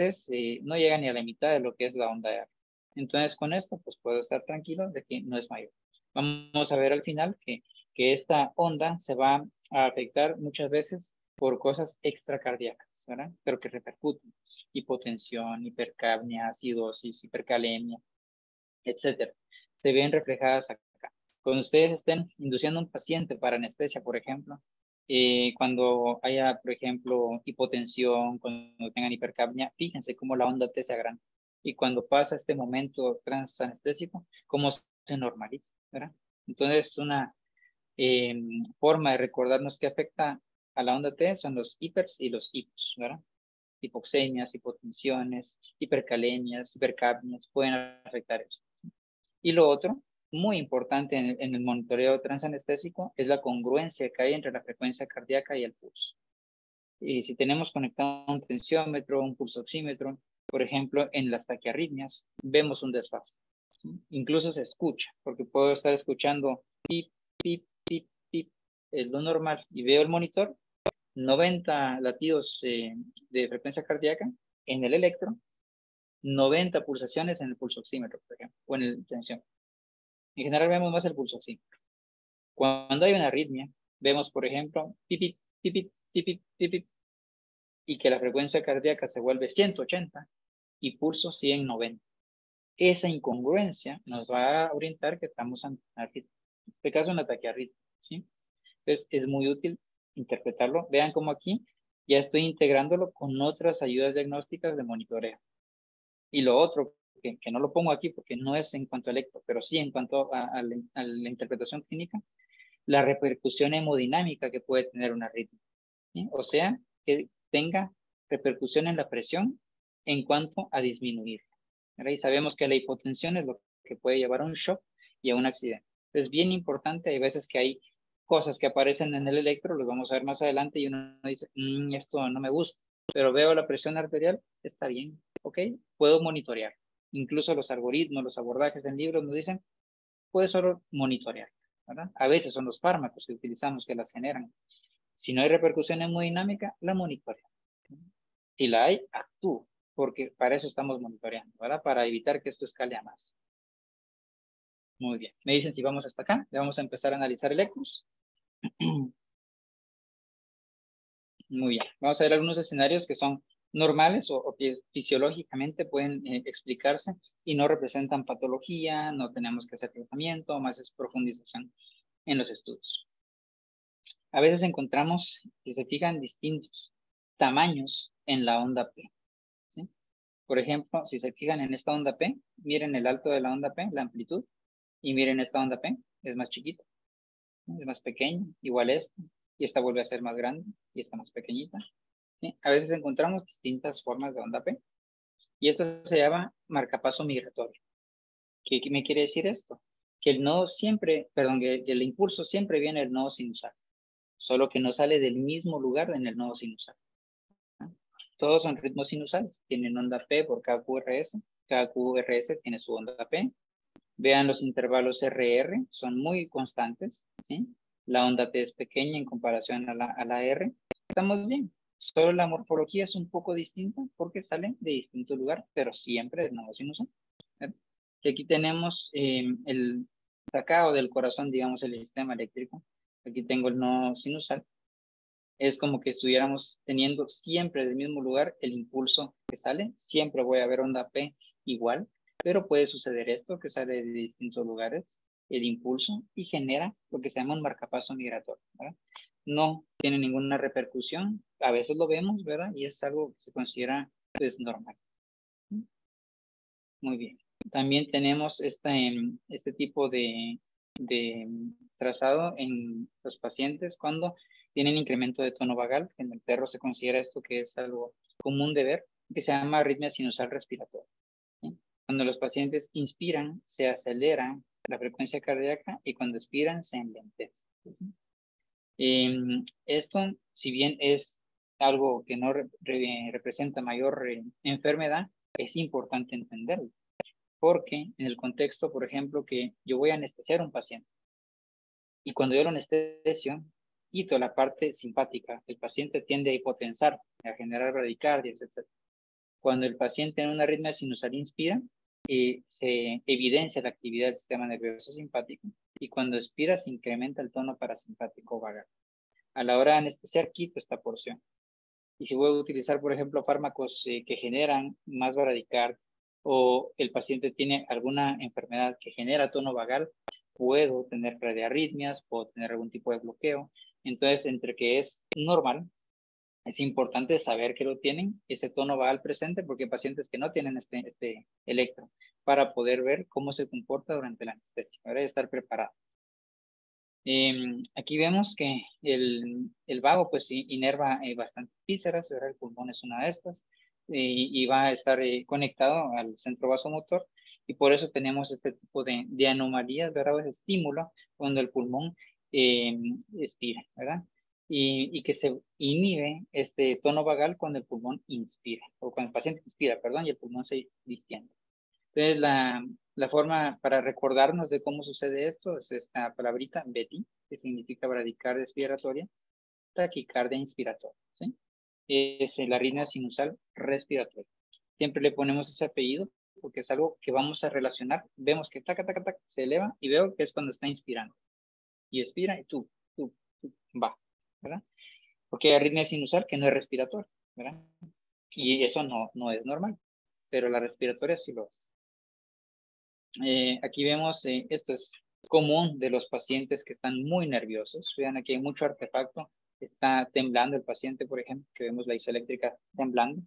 no llega ni a la mitad de lo que es la onda R. Entonces con esto, pues puedo estar tranquilo de que no es mayor. Vamos a ver al final que esta onda se va a afectar muchas veces por cosas extracardíacas, ¿verdad? Pero que repercuten. Hipotensión, hipercapnia, acidosis, hipercalemia, etcétera. Se ven reflejadas acá. Cuando ustedes estén induciendo a un paciente para anestesia, por ejemplo, cuando haya, por ejemplo, hipotensión, cuando tengan hipercapnia, fíjense cómo la onda T se agranda. Y cuando pasa este momento transanestésico, cómo se normaliza, ¿verdad? Entonces, una forma de recordarnos que afecta a la onda T son los hipers y los hipos, ¿verdad? Hipoxemias, hipotensiones, hipercalemias, hipercapnias, pueden afectar eso. Y lo otro, muy importante en el monitoreo transanestésico, es la congruencia que hay entre la frecuencia cardíaca y el pulso. Y si tenemos conectado un tensiómetro, un pulsoxímetro, por ejemplo, en las taquiarritmias, vemos un desfase. ¿Sí? Incluso se escucha, porque puedo estar escuchando pip, pip, pip, pip, es lo normal, y veo el monitor, 90 latidos de frecuencia cardíaca en el electro, 90 pulsaciones en el pulsoxímetro, por ejemplo, o en el tensiómetro. En general vemos más el pulsoxímetro. Cuando hay una arritmia, vemos, por ejemplo, pipip, pipip, pipip, pipip, y que la frecuencia cardíaca se vuelve 180 y pulso 190. Esa incongruencia nos va a orientar que estamos en arritmia. En este caso, un ataque arritmia, ¿sí? Entonces, es muy útil interpretarlo. Vean cómo aquí ya estoy integrándolo con otras ayudas diagnósticas de monitoreo. Y lo otro, que no lo pongo aquí porque no es en cuanto a electro, pero sí en cuanto a la interpretación clínica, la repercusión hemodinámica que puede tener una arritmia, ¿sí? O sea, que tenga repercusión en la presión en cuanto a disminuir. ¿Verdad? Y sabemos que la hipotensión es lo que puede llevar a un shock y a un accidente. Es bien importante, hay veces que hay cosas que aparecen en el electro, los vamos a ver más adelante, y uno dice, esto no me gusta, pero veo la presión arterial, está bien, ¿ok? Puedo monitorear. Incluso los algoritmos, los abordajes en libros nos dicen, puedes solo monitorear, ¿verdad? A veces son los fármacos que utilizamos que las generan. Si no hay repercusión hemodinámica, la monitoreo. Si la hay, actúo, porque para eso estamos monitoreando, ¿verdad? Para evitar que esto escale a más. Muy bien. Me dicen si vamos hasta acá. Ya vamos a empezar a analizar electros. Muy bien. Vamos a ver algunos escenarios que son normales o que fisiológicamente pueden explicarse y no representan patología, no tenemos que hacer tratamiento, más es profundización en los estudios. A veces encontramos, si se fijan, distintos tamaños en la onda P, ¿sí? Por ejemplo, si se fijan en esta onda P, miren el alto de la onda P, la amplitud, y miren esta onda P, es más chiquita, ¿sí? Es más pequeña, igual esta, y esta vuelve a ser más grande, y esta más pequeñita, ¿sí? A veces encontramos distintas formas de onda P, y esto se llama marcapaso migratorio. ¿Qué me quiere decir esto? Que el nodo siempre, perdón, que el impulso siempre viene del nodo sinusal, solo que no sale del mismo lugar en el nodo sinusal. Todos son ritmos sinusales, tienen onda P por cada QRS tiene su onda P. Vean los intervalos RR, son muy constantes, ¿sí? La onda T es pequeña en comparación a la R. Estamos bien, solo la morfología es un poco distinta porque salen de distinto lugar, pero siempre del nodo sinusal. Y aquí tenemos el sacado del corazón, digamos, el sistema eléctrico. Aquí tengo el nodo sinusal. Es como que estuviéramos teniendo siempre del mismo lugar el impulso que sale. Siempre voy a ver onda P igual, pero puede suceder esto que sale de distintos lugares, el impulso, y genera lo que se llama un marcapaso migratorio, ¿verdad? No tiene ninguna repercusión. A veces lo vemos, ¿verdad? Y es algo que se considera, pues, normal. Muy bien. También tenemos este tipo de trazado en los pacientes cuando tienen incremento de tono vagal. En el perro se considera esto que es algo común de ver, que se llama arritmia sinusal respiratoria. ¿Sí? Cuando los pacientes inspiran, se acelera la frecuencia cardíaca y cuando expiran, se enlentece. ¿Sí? Esto, si bien es algo que no representa mayor enfermedad, es importante entenderlo. Porque en el contexto, por ejemplo, que yo voy a anestesiar a un paciente y cuando yo lo anestesio, quito la parte simpática, el paciente tiende a hipotensar, a generar bradicardias, etc. Cuando el paciente en una arritmia sinusal inspira, se evidencia la actividad del sistema nervioso simpático y cuando expira se incrementa el tono parasimpático vagal. A la hora de anestesiar, quito esta porción. Y si voy a utilizar, por ejemplo, fármacos que generan más bradicardia o el paciente tiene alguna enfermedad que genera tono vagal, puedo tener arritmias, puedo tener algún tipo de bloqueo. Entonces, entre que es normal, es importante saber que lo tienen, ese tono vagal presente, porque hay pacientes que no tienen este electro, para poder ver cómo se comporta durante la anestesia, para estar preparado. Aquí vemos que el vago pues inerva bastante vísceras, el pulmón es una de estas, y va a estar conectado al centro vasomotor, y por eso tenemos este tipo de anomalías, ¿verdad? Ese estímulo cuando el pulmón expira, ¿verdad? Y que se inhibe este tono vagal cuando el pulmón inspira, o cuando el paciente inspira, perdón, y el pulmón se distiende. Entonces, la forma para recordarnos de cómo sucede esto es esta palabrita BETI, que significa bradicardia expiratoria, taquicardia inspiratoria, ¿sí? Es la arritmia sinusal respiratoria. Siempre le ponemos ese apellido porque es algo que vamos a relacionar. Vemos que taca, taca, taca, se eleva y veo que es cuando está inspirando. Y expira y tú, va, ¿verdad? Porque hay arritmia sinusal que no es respiratoria, ¿verdad? Y eso no es normal, pero la respiratoria sí lo es. Aquí vemos, esto es común de los pacientes que están muy nerviosos. Vean, aquí hay mucho artefacto. Está temblando el paciente, por ejemplo, que vemos la isoeléctrica temblando.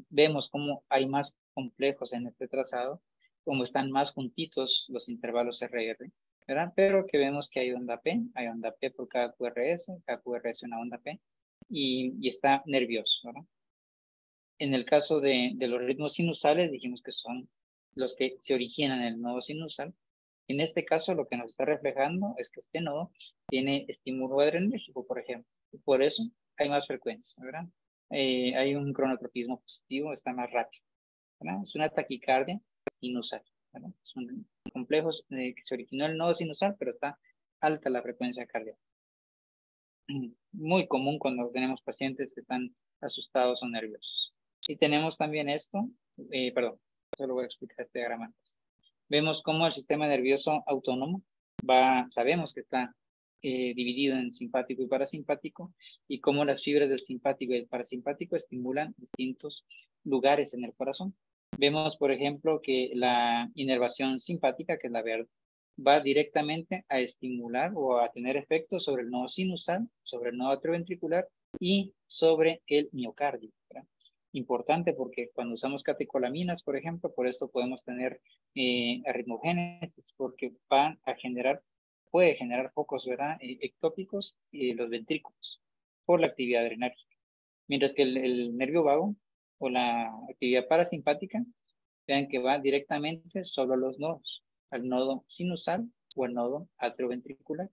Vemos cómo hay más complejos en este trazado, como están más juntitos los intervalos RR, ¿verdad? Pero que vemos que hay onda P por cada QRS una onda P, y está nervioso, ¿verdad? En el caso de los ritmos sinusales, dijimos que son los que se originan en el nodo sinusal. En este caso, lo que nos está reflejando es que este nodo tiene estímulo adrenérgico, por ejemplo. Y por eso hay más frecuencia, ¿verdad? Hay un cronotropismo positivo, está más rápido, ¿verdad? Es una taquicardia sinusal, ¿verdad? Son complejos que se originó en el nodo sinusal, pero está alta la frecuencia cardíaca. Muy común cuando tenemos pacientes que están asustados o nerviosos. Y tenemos también esto, perdón, solo voy a explicar este diagrama antes. Vemos cómo el sistema nervioso autónomo sabemos que está dividido en simpático y parasimpático, y cómo las fibras del simpático y el parasimpático estimulan distintos lugares en el corazón. Vemos, por ejemplo, que la inervación simpática, que es la verde, va directamente a estimular o a tener efecto sobre el nodo sinusal, sobre el nodo atrioventricular y sobre el miocardio, ¿verdad? Importante porque cuando usamos catecolaminas, por ejemplo, por esto podemos tener arritmogénesis, porque van a generar, puede generar focos, ¿verdad? Ectópicos los ventrículos por la actividad adrenérgica. Mientras que el nervio vago o la actividad parasimpática, vean que va directamente solo a los nodos, al nodo sinusal o al nodo atrioventricular.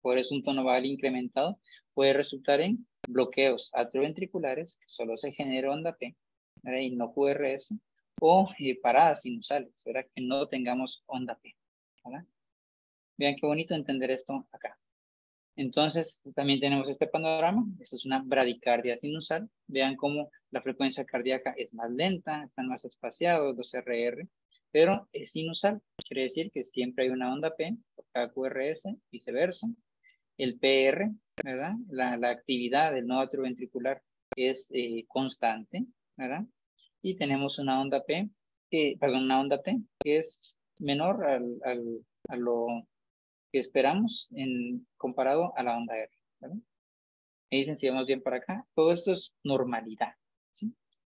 Por eso un tono vagal incrementado puede resultar en bloqueos atrioventriculares, que solo se genera onda P, ¿verdad? Y no QRS, o paradas sinusales, ¿verdad? Que no tengamos onda P, ¿verdad? Vean qué bonito entender esto acá. Entonces, también tenemos este panorama. Esto es una bradicardia sinusal. Vean cómo la frecuencia cardíaca es más lenta, están más espaciados los RR, pero es sinusal. Quiere decir que siempre hay una onda P por cada QRS, viceversa. El PR, ¿verdad? La actividad del nodo atrioventricular es constante, ¿verdad? Y tenemos una onda P, una onda T que es menor a lo que esperamos comparado a la onda R, ¿verdad? Me dicen si vamos bien para acá. Todo esto es normalidad, ¿sí?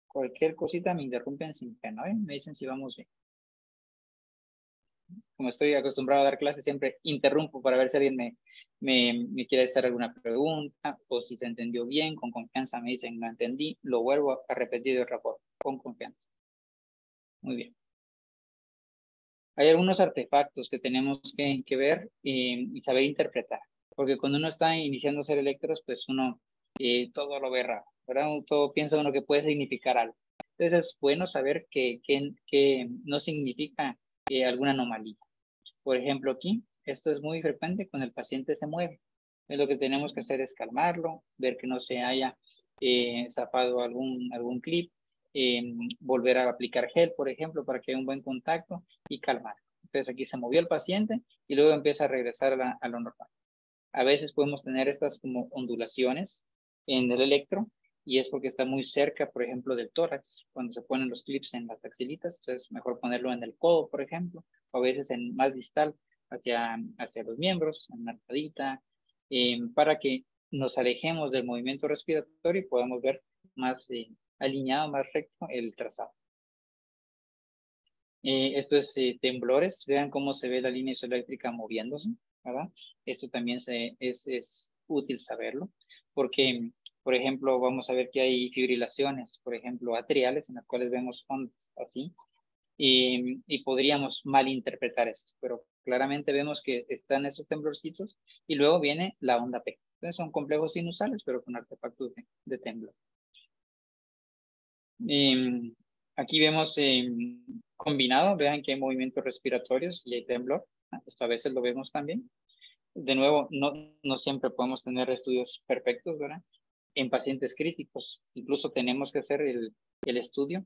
Cualquier cosita me interrumpen sin pena, ¿eh? Me dicen si vamos bien. como estoy acostumbrado a dar clases, siempre interrumpo para ver si alguien me quiere hacer alguna pregunta o si se entendió bien, con confianza me dicen no entendí, lo vuelvo a repetir de otra forma, con confianza. Muy bien. Hay algunos artefactos que tenemos que ver y saber interpretar, porque cuando uno está iniciando a hacer electros, pues uno todo lo ve raro, ¿verdad? Todo piensa uno que puede significar algo. Entonces es bueno saber que no significa alguna anomalía. Por ejemplo, aquí, esto es muy frecuente cuando el paciente se mueve. Entonces, lo que tenemos que hacer es calmarlo, ver que no se haya zafado algún clip, volver a aplicar gel, por ejemplo, para que haya un buen contacto y calmar. Entonces aquí se movió el paciente y luego empieza a regresar a lo normal. A veces podemos tener estas como ondulaciones en el electro y es porque está muy cerca, por ejemplo, del tórax, cuando se ponen los clips en las axilitas, entonces mejor ponerlo en el codo, por ejemplo, o a veces en más distal hacia los miembros, en la almohadita, para que nos alejemos del movimiento respiratorio y podamos ver más alineado, más recto el trazado. Esto es temblores, vean cómo se ve la línea isoeléctrica moviéndose, ¿verdad? Esto también es útil saberlo, porque, por ejemplo, vamos a ver que hay fibrilaciones, por ejemplo, atriales, en las cuales vemos ondas así, y podríamos malinterpretar esto, pero claramente vemos que están esos temblorcitos y luego viene la onda P. Entonces son complejos sinusales, pero con artefactos de temblor. Aquí vemos combinado, vean que hay movimientos respiratorios y hay temblor. Esto a veces lo vemos también. De nuevo, no siempre podemos tener estudios perfectos, ¿verdad? En pacientes críticos, incluso tenemos que hacer el estudio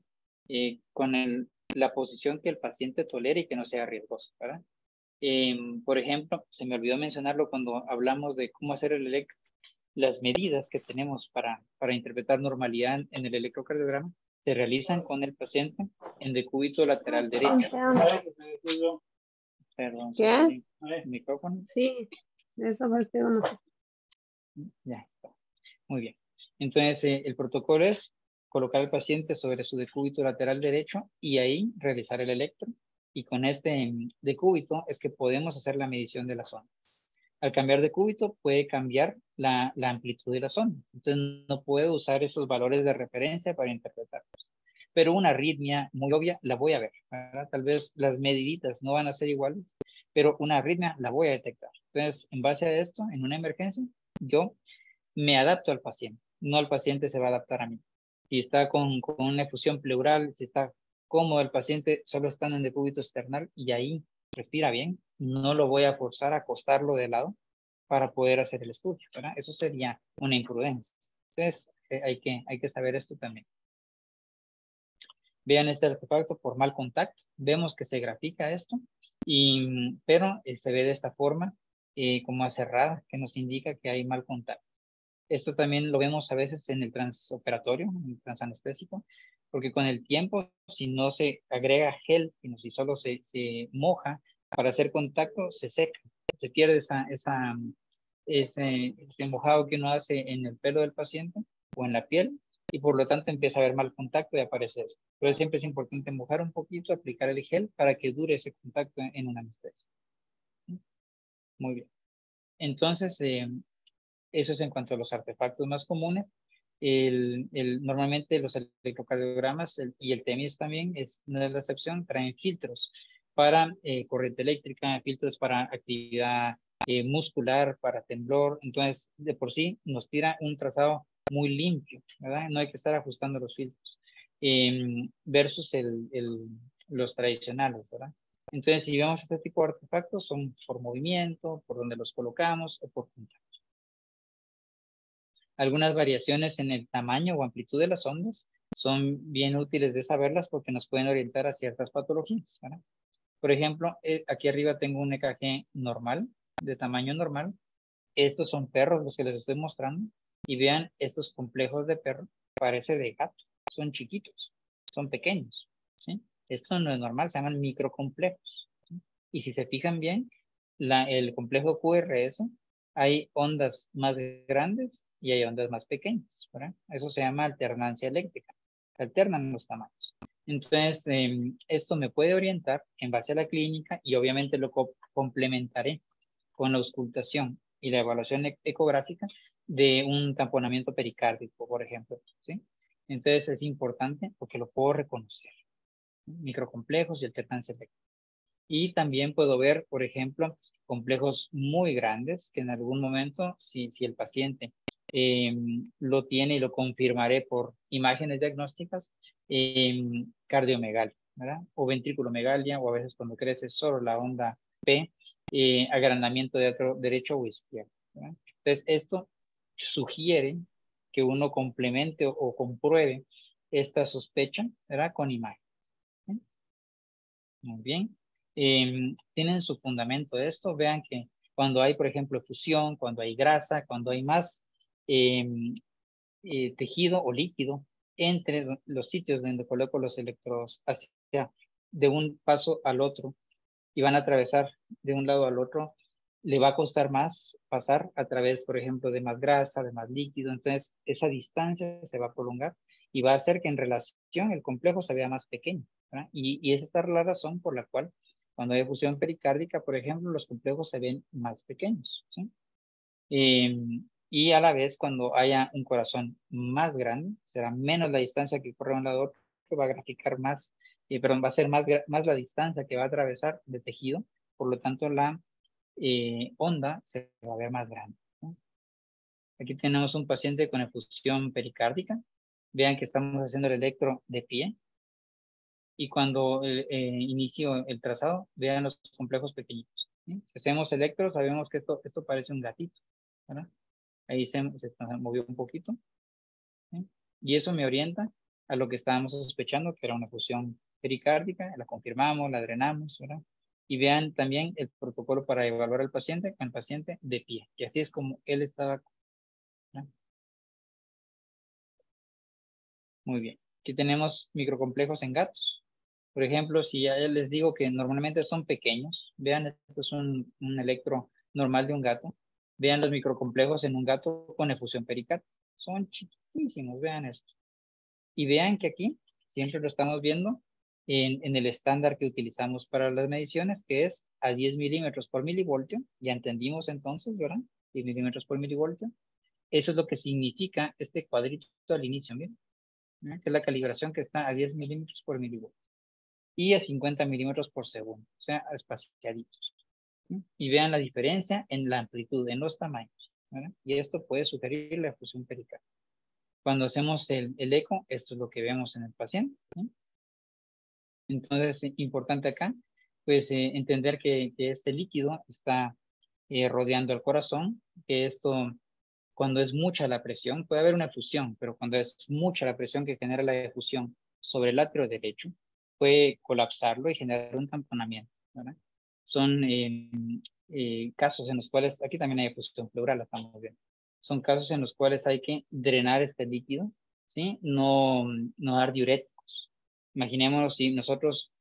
con la posición que el paciente tolere y que no sea riesgoso, ¿verdad? Por ejemplo, se me olvidó mencionarlo cuando hablamos de cómo hacer el electro, las medidas que tenemos para interpretar normalidad en el electrocardiograma se realizan con el paciente en decúbito lateral derecho. Perdón, ¿Qué? ¿el micrófono? Sí, eso parte no sé. Ya está. Muy bien. Entonces, el protocolo es colocar al paciente sobre su decúbito lateral derecho y ahí realizar el electro. Y con este decúbito es que podemos hacer la medición de las ondas. Al cambiar de cúbito puede cambiar la amplitud de las ondas. Entonces, no puedo usar esos valores de referencia para interpretarlos. Pero una arritmia muy obvia la voy a ver, ¿verdad? Tal vez las mediditas no van a ser iguales, pero una arritmia la voy a detectar. Entonces, en base a esto, en una emergencia, yo me adapto al paciente, no el paciente se va a adaptar a mí. Si está con una efusión pleural, si está cómodo el paciente, solo estando en decúbito external y ahí respira bien, no lo voy a forzar a acostarlo de lado para poder hacer el estudio, ¿verdad? Eso sería una imprudencia. Entonces, hay que saber esto también. Vean este artefacto por mal contacto. Vemos que se grafica esto, pero se ve de esta forma como cerrada, que nos indica que hay mal contacto. Esto también lo vemos a veces en el transoperatorio, en el transanestésico, porque con el tiempo, si no se agrega gel, sino si solo se moja para hacer contacto, se seca, se pierde ese mojado que uno hace en el pelo del paciente o en la piel, y por lo tanto empieza a haber mal contacto y aparece eso. Pero siempre es importante mojar un poquito, aplicar el gel para que dure ese contacto en una anestesia. Muy bien. Entonces, eso es en cuanto a los artefactos más comunes. Normalmente los electrocardiogramas y el TEMIS también no es la excepción, traen filtros para corriente eléctrica, filtros para actividad muscular, para temblor. Entonces, de por sí nos tira un trazado muy limpio, ¿verdad? No hay que estar ajustando los filtros versus los tradicionales, ¿verdad? Entonces, si vemos este tipo de artefactos, son por movimiento, por donde los colocamos o por contacto. Algunas variaciones en el tamaño o amplitud de las ondas son bien útiles de saberlas porque nos pueden orientar a ciertas patologías, ¿verdad? Por ejemplo, aquí arriba tengo un EKG normal, de tamaño normal. Estos son perros los que les estoy mostrando. Y vean estos complejos de perro, parece de gato. Son chiquitos, son pequeños, ¿sí? Esto no es normal, se llaman microcomplejos, ¿sí? Y si se fijan bien, el complejo QRS, hay ondas más grandes y hay ondas más pequeñas, ¿verdad? Eso se llama alternancia eléctrica. Se alternan los tamaños. Entonces, esto me puede orientar en base a la clínica y obviamente lo complementaré con la auscultación y la evaluación ecográfica de un tamponamiento pericárdico, por ejemplo, ¿sí? Entonces es importante porque lo puedo reconocer, ¿sí? Microcomplejos y alternancia eléctrica. Y también puedo ver, por ejemplo, complejos muy grandes que en algún momento, si el paciente lo tiene y lo confirmaré por imágenes diagnósticas, cardiomegalia, ¿verdad? O ventriculomegalia, o a veces cuando crece solo la onda P, agrandamiento de otro derecho o izquierdo, ¿verdad? Entonces, esto sugiere que uno complemente o compruebe esta sospecha, ¿verdad? Con imagen. ¿Sí? Muy bien. Tienen su fundamento de esto. Vean que cuando hay, por ejemplo, fusión, cuando hay grasa, cuando hay más tejido o líquido entre los sitios donde coloco los electrodos hacia de un paso al otro y van a atravesar de un lado al otro, le va a costar más pasar a través, por ejemplo, de más grasa, de más líquido. Entonces, esa distancia se va a prolongar y va a hacer que en relación el complejo se vea más pequeño, ¿verdad? Y esa es la razón por la cual cuando hay fusión pericárdica, por ejemplo, los complejos se ven más pequeños, ¿sí? Y a la vez, cuando haya un corazón más grande, será menos la distancia que corre de un lado a otro, va a graficar más, perdón, va a ser más la distancia que va a atravesar de tejido, por lo tanto la onda se va a ver más grande, ¿no? Aquí tenemos un paciente con efusión pericárdica. Vean que estamos haciendo el electro de pie. Y cuando inicio el trazado, vean los complejos pequeñitos, ¿sí? Si hacemos electro, sabemos que esto parece un gatito, ¿verdad? Ahí se movió un poquito, ¿sí? Y eso me orienta a lo que estábamos sospechando, que era una fusión pericárdica. La confirmamos, la drenamos, ¿verdad? Y vean también el protocolo para evaluar al paciente con el paciente de pie. Y así es como él estaba, ¿verdad? Muy bien. Aquí tenemos microcomplejos en gatos. Por ejemplo, si ya les digo que normalmente son pequeños, vean, esto es un electro normal de un gato. Vean los microcomplejos en un gato con efusión pericárdica. Son chiquitísimos, vean esto. Y vean que aquí siempre lo estamos viendo en el estándar que utilizamos para las mediciones, que es a 10 milímetros por milivoltio. Ya entendimos entonces, ¿verdad? 10 milímetros por milivoltio. Eso es lo que significa este cuadrito al inicio, miren, ¿no? Que es la calibración que está a 10 milímetros por milivoltio y a 50 milímetros por segundo, o sea, espaciaditos. ¿Sí? Y vean la diferencia en la amplitud, en los tamaños, ¿verdad? Y esto puede sugerir la fusión pericárdica. Cuando hacemos el eco, esto es lo que vemos en el paciente, ¿sí? Entonces, importante acá, pues entender que este líquido está rodeando el corazón, que esto, cuando es mucha la presión, puede haber una efusión, pero cuando es mucha la presión que genera la efusión sobre el atrio derecho, puede colapsarlo y generar un tamponamiento, ¿verdad? Son casos en los cuales, aquí también hay efusión pleural, la estamos viendo. Son casos en los cuales hay que drenar este líquido, ¿sí? No dar diuréticos. Imaginémonos si nosotros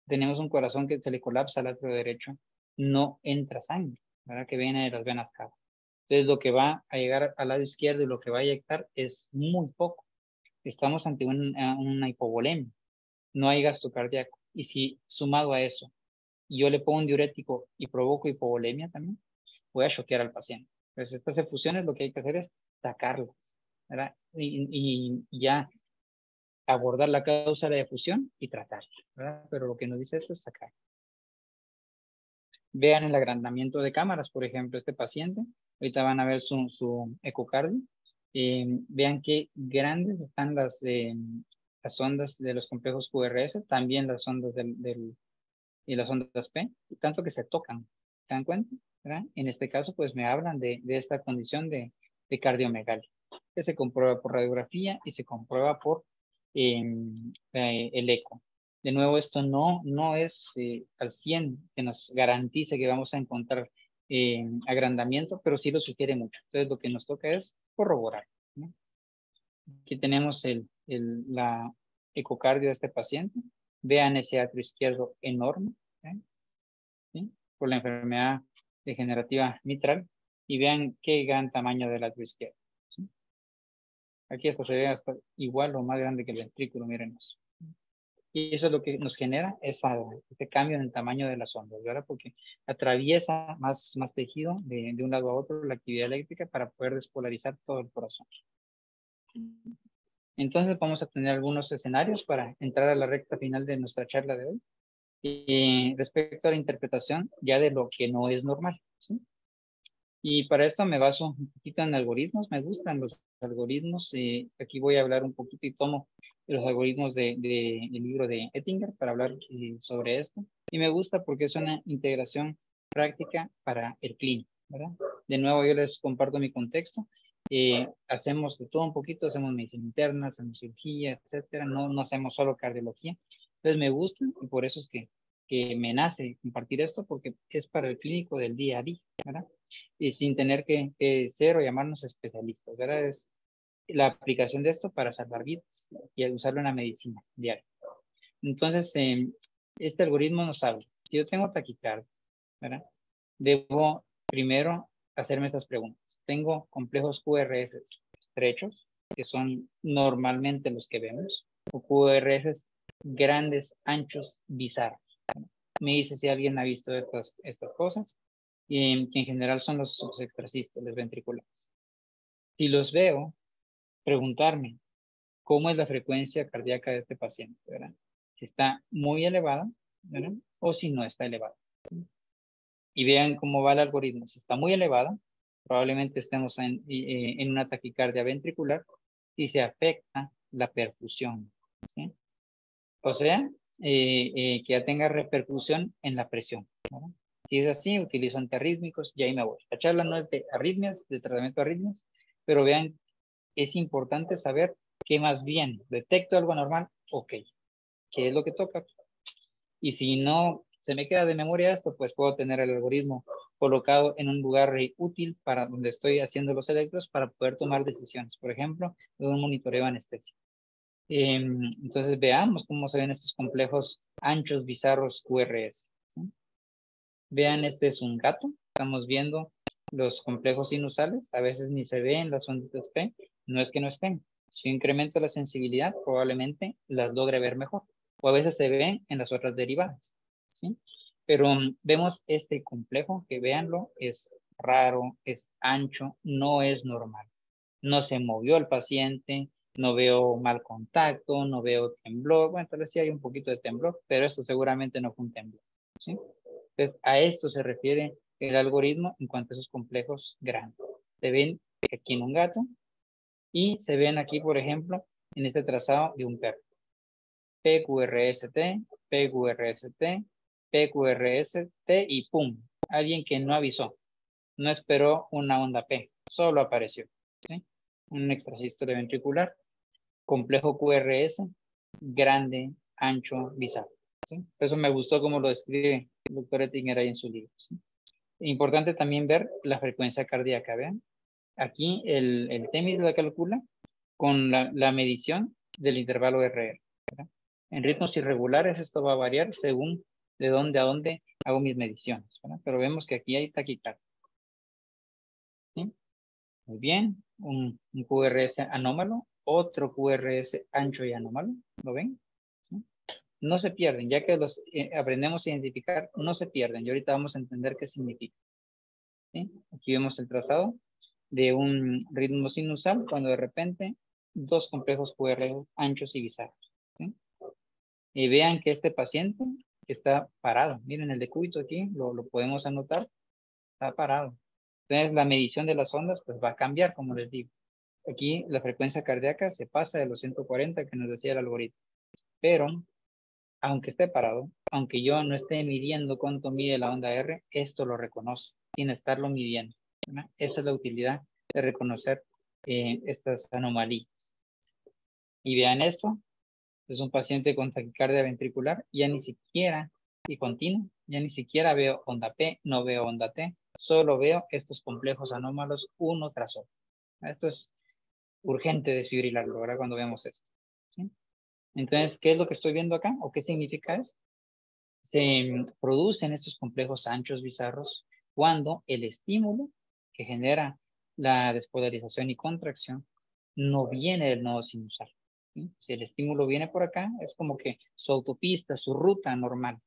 tenemos un corazón que se le colapsa al atrio derecho, no entra sangre, ¿verdad? Que viene de las venas cavas. Entonces lo que va a llegar al lado izquierdo y lo que va a inyectar es muy poco. Estamos ante una hipovolemia, no hay gasto cardíaco. Y si sumado a eso, yo le pongo un diurético y provoco hipovolemia también, voy a choquear al paciente. Entonces estas efusiones lo que hay que hacer es sacarlas, ¿verdad? Y ya abordar la causa de la efusión y tratarla, ¿verdad? Pero lo que nos dice esto es sacar. Vean el agrandamiento de cámaras, por ejemplo, este paciente. Ahorita van a ver su ecocardio. Vean qué grandes están las ondas de los complejos QRS, también las ondas y las ondas P, tanto que se tocan. ¿Se dan cuenta? ¿Verdad? En este caso, pues me hablan de esta condición de cardiomegalia, que se comprueba por radiografía y se comprueba por el eco. De nuevo, esto no es al 100 que nos garantice que vamos a encontrar agrandamiento, pero sí lo sugiere mucho. Entonces, lo que nos toca es corroborar, ¿no? Aquí tenemos la ecocardio de este paciente. Vean ese atrio izquierdo enorme, ¿sí? Por la enfermedad degenerativa mitral. Y vean qué gran tamaño del atrio izquierdo, ¿sí? Aquí hasta se ve hasta igual o más grande que el ventrículo, miren eso. Y eso es lo que nos genera ese cambio en el tamaño de las ondas, ¿verdad? Porque atraviesa más tejido de un lado a otro la actividad eléctrica para poder despolarizar todo el corazón. Entonces vamos a tener algunos escenarios para entrar a la recta final de nuestra charla de hoy. Y respecto a la interpretación ya de lo que no es normal, ¿sí? Y para esto me baso un poquito en algoritmos, me gustan los algoritmos. Aquí voy a hablar un poquito y tomo los algoritmos del libro de Ettinger para hablar sobre esto. Y me gusta porque es una integración práctica para el clínico, ¿verdad? De nuevo, yo les comparto mi contexto. Hacemos de todo un poquito, hacemos medicina interna, hacemos cirugía, etcétera. No hacemos solo cardiología. Entonces me gusta y por eso es que me nace compartir esto porque es para el clínico del día a día, ¿verdad? Y sin tener que ser o llamarnos especialistas, ¿verdad? Es la aplicación de esto para salvar vidas y usarlo en la medicina diaria. Entonces, este algoritmo nos habla. Si yo tengo taquicardia, ¿verdad? Debo primero hacerme estas preguntas. Tengo complejos QRS estrechos, que son normalmente los que vemos, o QRS grandes, anchos, bizarros. Me dice si alguien ha visto estas cosas, que en general son los subextrasístoles ventriculares. Si los veo, preguntarme cómo es la frecuencia cardíaca de este paciente, ¿verdad? Si está muy elevada, ¿verdad? O si no está elevada. Y vean cómo va el algoritmo. Si está muy elevada, probablemente estemos en una taquicardia ventricular y se afecta la perfusión, ¿sí? O sea, que ya tenga repercusión en la presión, ¿verdad? Si es así, utilizo antiarrítmicos y ahí me voy. La charla no es de arritmias, de tratamiento de arritmias, pero vean, es importante saber que más bien detecto algo anormal, ok, ¿qué es lo que toca? Y si no se me queda de memoria esto, pues puedo tener el algoritmo colocado en un lugar útil para donde estoy haciendo los electros para poder tomar decisiones. Por ejemplo, de un monitoreo anestésico. Entonces veamos cómo se ven estos complejos anchos bizarros QRS, ¿sí? Vean, este es un gato. Estamos viendo los complejos sinusales. A veces ni se ven las onditas P. No es que no estén. Si incremento la sensibilidad, probablemente las logre ver mejor. O a veces se ven en las otras derivadas, ¿sí? Pero vemos este complejo, que véanlo, es raro, es ancho, no es normal. No se movió el paciente, no veo mal contacto, no veo temblor. Bueno, tal vez sí hay un poquito de temblor, pero esto seguramente no fue un temblor, ¿sí? Entonces, a esto se refiere el algoritmo en cuanto a esos complejos grandes. Se ven aquí en un gato y se ven aquí, por ejemplo, en este trazado de un perro. PQRST, PQRST, PQRST y ¡pum! Alguien que no avisó, no esperó una onda P, solo apareció, ¿sí? Un extrasístole ventricular, complejo QRS, grande, ancho, bizarro, ¿sí? Por eso me gustó cómo lo describe el doctor Ettinger ahí en su libro, ¿sí? Importante también ver la frecuencia cardíaca, ¿vean? Aquí el TEMIS la calcula con la medición del intervalo RR, ¿verdad? En ritmos irregulares esto va a variar según de dónde a dónde hago mis mediciones, ¿verdad? Pero vemos que aquí hay taquicardia, ¿sí? Muy bien, un QRS anómalo, otro QRS ancho y anómalo, ¿lo ven? ¿Sí? No se pierden, ya que los aprendemos a identificar, no se pierden. Y ahorita vamos a entender qué significa, ¿sí? Aquí vemos el trazado de un ritmo sinusal cuando de repente dos complejos QRS anchos y bizarros, ¿sí? Y vean que este paciente está parado. Miren el decúbito aquí, lo podemos anotar, está parado. Entonces la medición de las ondas pues va a cambiar, como les digo. Aquí la frecuencia cardíaca se pasa de los 140 que nos decía el algoritmo. Pero, aunque esté parado, aunque yo no esté midiendo cuánto mide la onda R, esto lo reconoce, sin estarlo midiendo, ¿verdad? Esa es la utilidad de reconocer estas anomalías. Y vean esto, es un paciente con taquicardia ventricular, ya ni siquiera, y continua, ya ni siquiera veo onda P, no veo onda T, solo veo estos complejos anómalos uno tras otro. Esto es urgente desfibrilarlo, ¿verdad? Cuando vemos esto, ¿sí? Entonces, ¿qué es lo que estoy viendo acá? ¿O qué significa esto? Se producen estos complejos anchos bizarros cuando el estímulo que genera la despolarización y contracción no viene del nodo sinusal, ¿sí? Si el estímulo viene por acá, es como que su autopista, su ruta normal,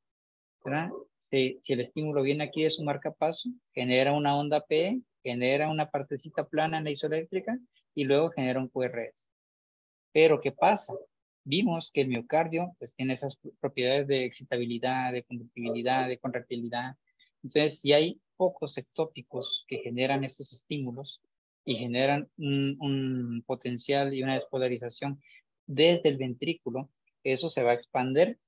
¿verdad? Si el estímulo viene aquí de su marcapaso, genera una onda P, genera una partecita plana en la isoeléctrica y luego genera un QRS. Pero ¿qué pasa? Vimos que el miocardio pues, tiene esas propiedades de excitabilidad, de conductibilidad, de contractilidad. Entonces, si hay pocos ectópicos que generan estos estímulos y generan un potencial y una despolarización desde el ventrículo, eso se va a expandir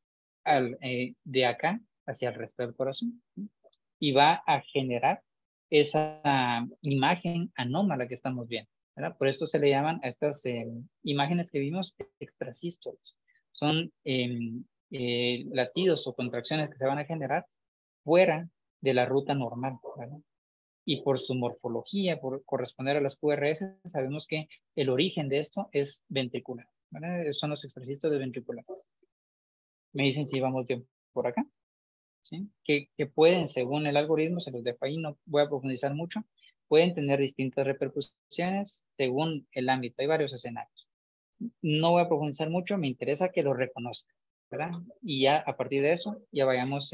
de acá hacia el resto del corazón, ¿sí? Y va a generar esa imagen anómala que estamos viendo, ¿verdad? Por esto se le llaman a estas imágenes que vimos extrasístoles. Son latidos o contracciones que se van a generar fuera de la ruta normal, ¿verdad? Y por su morfología, por corresponder a las QRS, sabemos que el origen de esto es ventricular, ¿verdad? Son los extrasístoles ventriculares. Me dicen si vamos bien por acá, ¿sí? Que pueden, según el algoritmo, se los dejo ahí, no voy a profundizar mucho, pueden tener distintas repercusiones según el ámbito. Hay varios escenarios. No voy a profundizar mucho, me interesa que lo reconozcan, ¿verdad? Y ya a partir de eso, ya vayamos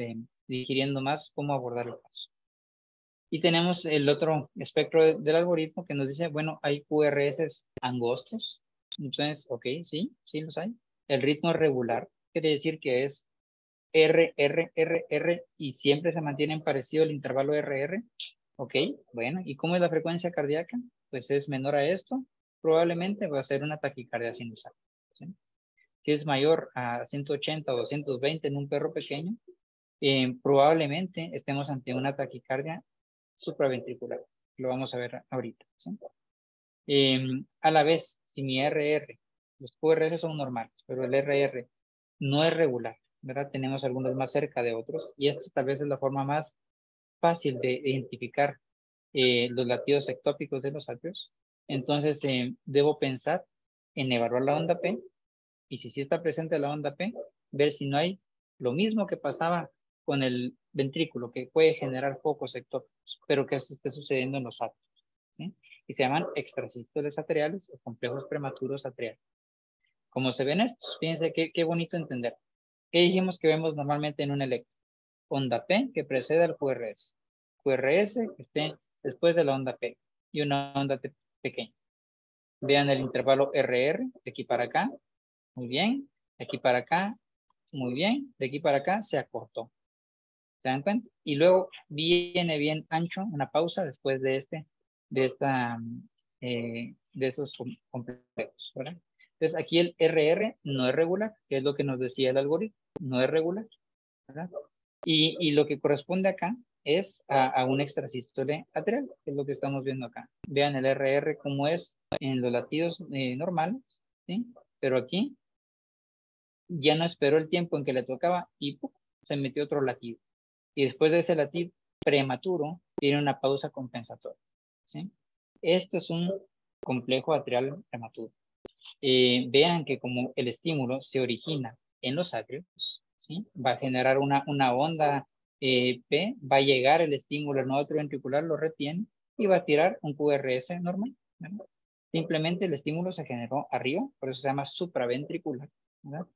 digiriendo más cómo abordar el caso. Y tenemos el otro espectro del algoritmo que nos dice, bueno, hay QRS angostos. Entonces, ok, sí los hay. El ritmo es regular, quiere decir que es R, R, R, R y siempre se mantiene parecido el intervalo R, R. Ok, bueno, ¿y cómo es la frecuencia cardíaca? Pues es menor a esto, probablemente va a ser una taquicardia sinusal, ¿sí? Si es mayor a 180 o 220 en un perro pequeño, probablemente estemos ante una taquicardia supraventricular. Lo vamos a ver ahorita, ¿sí? A la vez, si mi RR, los QRS son normales, pero el RR no es regular, ¿verdad? Tenemos algunos más cerca de otros y esto tal vez es la forma más fácil de identificar los latidos ectópicos de los atrios. Entonces, debo pensar en evaluar la onda P y si sí está presente la onda P, ver si no hay lo mismo que pasaba con el ventrículo, que puede generar focos ectópicos, pero que esto esté sucediendo en los atrios, ¿sí? Y se llaman extrasístoles atriales o complejos prematuros atriales. Como se ven estos, fíjense qué bonito entender. ¿Qué dijimos que vemos normalmente en un electro? Onda P que precede al QRS. QRS que esté después de la onda P y una onda T pequeña. Vean el intervalo RR de aquí para acá. Muy bien. De aquí para acá. Muy bien. De aquí para acá se acortó. ¿Se dan cuenta? Y luego viene bien ancho una pausa después de esos complejos, ¿verdad? Entonces aquí el RR no es regular, que es lo que nos decía el algoritmo, no es regular, ¿verdad? Y lo que corresponde acá es a un extrasístole atrial, que es lo que estamos viendo acá. Vean el RR como es en los latidos normales, ¿sí? Pero aquí ya no esperó el tiempo en que le tocaba y ¡pum! Se metió otro latido. Y después de ese latido prematuro, tiene una pausa compensatoria, ¿sí? Esto es un complejo atrial prematuro. Vean que como el estímulo se origina en los atrios, ¿sí? Va a generar una onda P, va a llegar el estímulo al nodo ventricular, lo retiene y va a tirar un QRS normal, ¿verdad? Simplemente el estímulo se generó arriba, por eso se llama supraventricular, ¿verdad?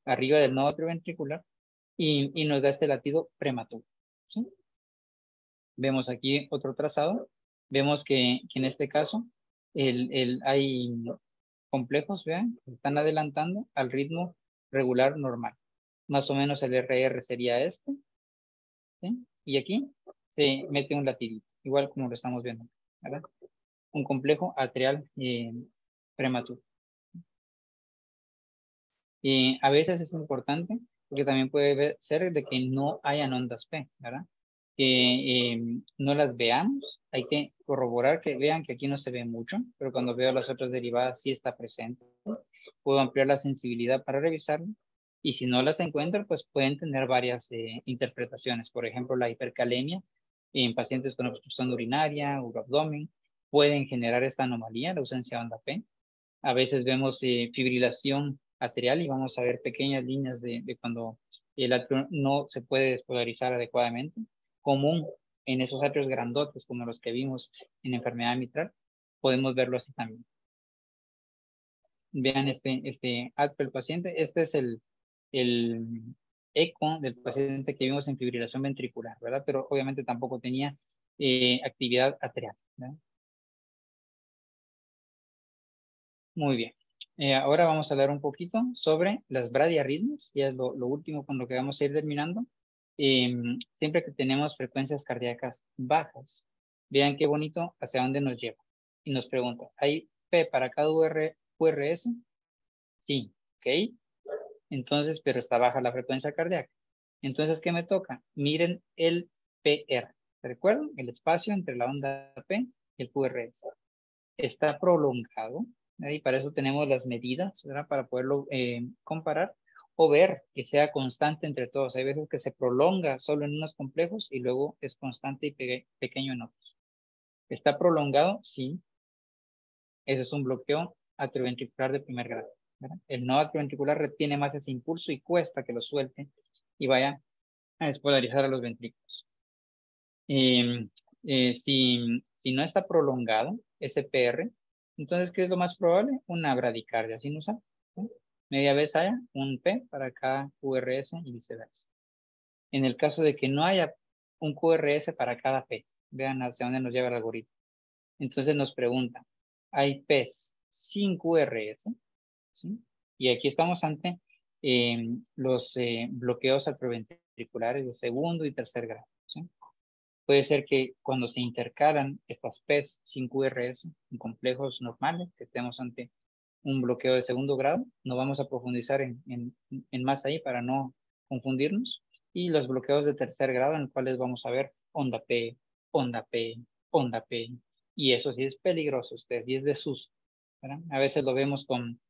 Arriba del nodo ventricular y nos da este latido prematuro, ¿sí? Vemos aquí otro trazado, vemos que en este caso hay complejos, vean, están adelantando al ritmo regular normal. Más o menos el RR sería este, ¿sí? Y aquí se mete un latidito, igual como lo estamos viendo, ¿verdad? Un complejo atrial prematuro. A veces es importante, porque también puede ser de que no hayan ondas P, ¿verdad? Que no las veamos, hay que corroborar que vean que aquí no se ve mucho, pero cuando veo las otras derivadas sí está presente. Puedo ampliar la sensibilidad para revisarlo. Y si no las encuentro, pues pueden tener varias interpretaciones. Por ejemplo, la hipercalemia en pacientes con obstrucción urinaria, uroabdomen, pueden generar esta anomalía, la ausencia de onda P. A veces vemos fibrilación atrial y vamos a ver pequeñas líneas de cuando el atrio no se puede despolarizar adecuadamente. Común en esos atrios grandotes como los que vimos en enfermedad mitral, podemos verlo así también. Vean este ATP del paciente. Este es el eco del paciente que vimos en fibrilación ventricular, ¿verdad? Pero obviamente tampoco tenía actividad atrial, ¿verdad? Muy bien. Ahora vamos a hablar un poquito sobre las bradiarritmias, ya es lo último con lo que vamos a ir terminando. Siempre que tenemos frecuencias cardíacas bajas, vean qué bonito hacia dónde nos lleva. Y nos pregunta, ¿hay P para cada QRS? Sí, ok. Entonces, pero está baja la frecuencia cardíaca. Entonces, ¿qué me toca? Miren el PR. ¿Recuerdan? El espacio entre la onda P y el QRS. Está prolongado. Y para eso tenemos las medidas, ¿verdad? Para poderlo comparar o ver que sea constante entre todos. Hay veces que se prolonga solo en unos complejos y luego es constante y pequeño en otros. ¿Está prolongado? Sí. Ese es un bloqueo atrioventricular de primer grado, ¿verdad? El no atrioventricular retiene más ese impulso y cuesta que lo suelte y vaya a despolarizar a los ventrículos. Si no está prolongado ese PR, entonces, ¿qué es lo más probable? Una bradicardia sinusal, ¿sí? Media vez haya un P para cada QRS y viceversa. En el caso de que no haya un QRS para cada P, vean hacia dónde nos lleva el algoritmo. Entonces nos pregunta, ¿hay P's sin QRS? ¿Sí? Y aquí estamos ante los bloqueos atrioventriculares de segundo y tercer grado, ¿sí? Puede ser que cuando se intercalan estas P's sin QRS en complejos normales, que estemos ante un bloqueo de segundo grado, no vamos a profundizar en más ahí para no confundirnos, y los bloqueos de tercer grado en los cuales vamos a ver onda P, onda P, onda P, y eso sí es peligroso, usted, y es de susto, ¿verdad? A veces lo vemos con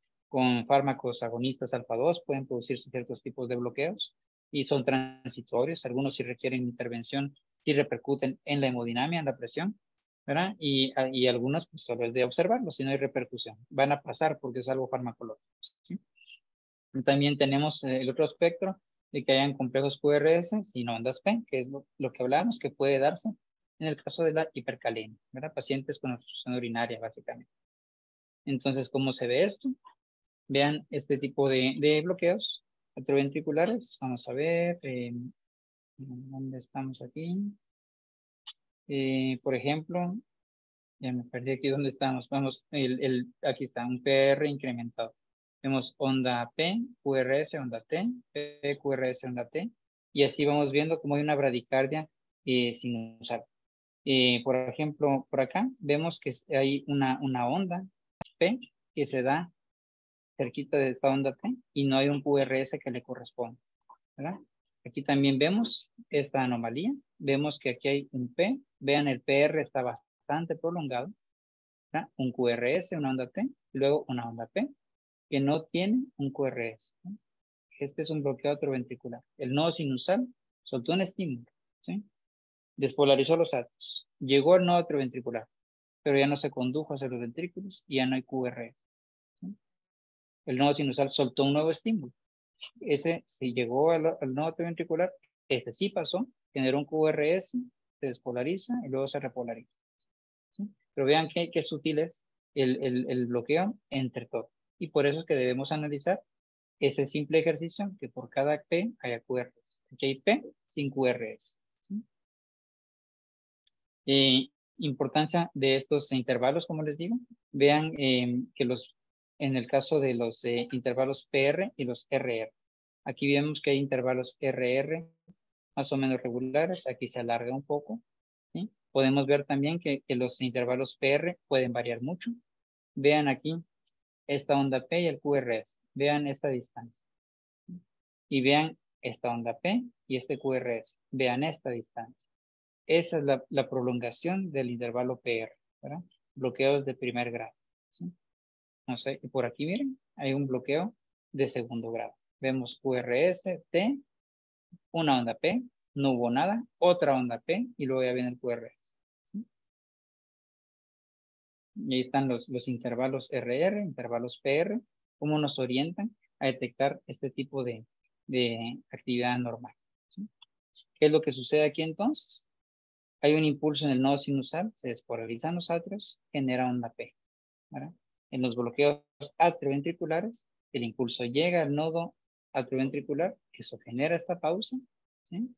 fármacos agonistas alfa 2, pueden producirse ciertos tipos de bloqueos, y son transitorios, algunos sí requieren intervención, sí repercuten en la hemodinamia, en la presión, ¿verdad? Y algunos pues, solo es de observarlo, si no hay repercusión. Van a pasar porque es algo farmacológico, ¿sí? También tenemos el otro espectro de que hayan complejos QRS sin ondas P, que es lo que hablábamos, que puede darse en el caso de la hipercalemia, ¿verdad? Pacientes con obstrucción urinaria, básicamente. Entonces, ¿cómo se ve esto? Vean este tipo de bloqueos atrioventriculares. Vamos a ver, ¿dónde estamos aquí? Por ejemplo, ya me perdí aquí dónde estamos. Vamos, aquí está, un PR incrementado. Vemos onda P, QRS, onda T, P, QRS, onda T. Y así vamos viendo cómo hay una bradicardia sinusal. Por ejemplo, por acá vemos que hay una onda P que se da cerquita de esta onda T y no hay un QRS que le corresponde, ¿verdad? Aquí también vemos esta anomalía. Vemos que aquí hay un P. Vean, el PR está bastante prolongado, ¿verdad? Un QRS, una onda T, y luego una onda P, que no tiene un QRS, ¿no? Este es un bloqueo atrioventricular. El nodo sinusal soltó un estímulo, ¿sí? Despolarizó los átomos. Llegó al nodo atrioventricular, pero ya no se condujo hacia los ventrículos y ya no hay QRS, ¿sí? El nodo sinusal soltó un nuevo estímulo. Ese, si llegó al nodo atrioventricular, ese sí pasó, generó un QRS, se despolariza y luego se repolariza, ¿sí? Pero vean qué sutil es el bloqueo entre todos. Y por eso es que debemos analizar ese simple ejercicio que por cada P haya QRS. Aquí hay P sin QRS, ¿sí? Importancia de estos intervalos, como les digo. Vean que en el caso de los intervalos PR y los RR. Aquí vemos que hay intervalos RR más o menos regulares. Aquí se alarga un poco, ¿sí? Podemos ver también que los intervalos PR pueden variar mucho. Vean aquí esta onda P y el QRS. Vean esta distancia. Y vean esta onda P y este QRS. Vean esta distancia. Esa es la prolongación del intervalo PR, ¿verdad? Bloqueos de primer grado, ¿sí? No sé, y por aquí miren, hay un bloqueo de segundo grado. Vemos QRS, T, una onda P, no hubo nada, otra onda P y luego ya viene el QRS, ¿sí? Y ahí están los intervalos RR, intervalos PR, cómo nos orientan a detectar este tipo de actividad normal, ¿sí? ¿Qué es lo que sucede aquí entonces? Hay un impulso en el nodo sinusal, se despolarizan los atrios, genera onda P, ¿verdad? En los bloqueos atrioventriculares, el impulso llega al nodo atrioventricular, eso genera esta pausa, ¿sí?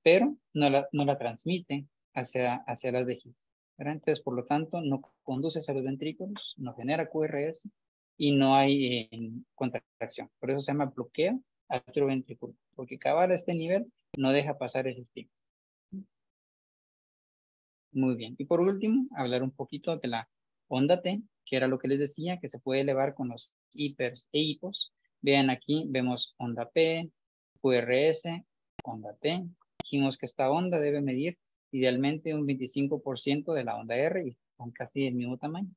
Pero no la transmite hacia las vejigas, ¿verdad? Entonces, por lo tanto, no conduce hacia los ventrículos, no genera QRS y no hay contracción. Por eso se llama bloqueo atrioventricular, porque acabar a este nivel no deja pasar ese estímulo. Muy bien. Y por último, hablar un poquito de la onda T, que era lo que les decía, que se puede elevar con los hipers e hipos. Vean aquí, vemos onda P, QRS, onda T. Dijimos que esta onda debe medir idealmente un 25% de la onda R y son casi del mismo tamaño,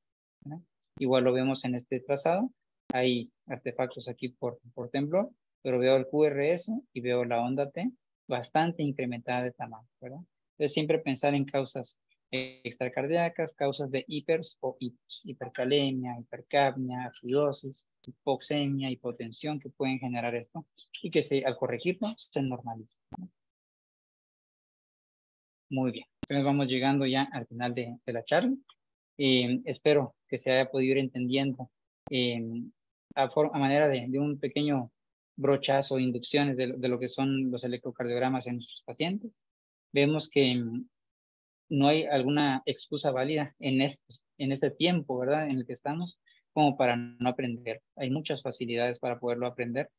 ¿verdad? Igual lo vemos en este trazado. Hay artefactos aquí por temblor, pero veo el QRS y veo la onda T bastante incrementada de tamaño, ¿verdad? Entonces siempre pensar en causas extracardíacas, causas de hipers o hipos, hipercalemia, hipercapnia, acidosis, hipoxemia, hipotensión que pueden generar esto y que al corregirlo se normaliza. Muy bien, entonces vamos llegando ya al final de la charla. Espero que se haya podido ir entendiendo a manera de un pequeño brochazo o inducciones de lo que son los electrocardiogramas en nuestros pacientes. Vemos que no hay alguna excusa válida en este tiempo, ¿verdad? En el que estamos, como para no aprender. Hay muchas facilidades para poderlo aprender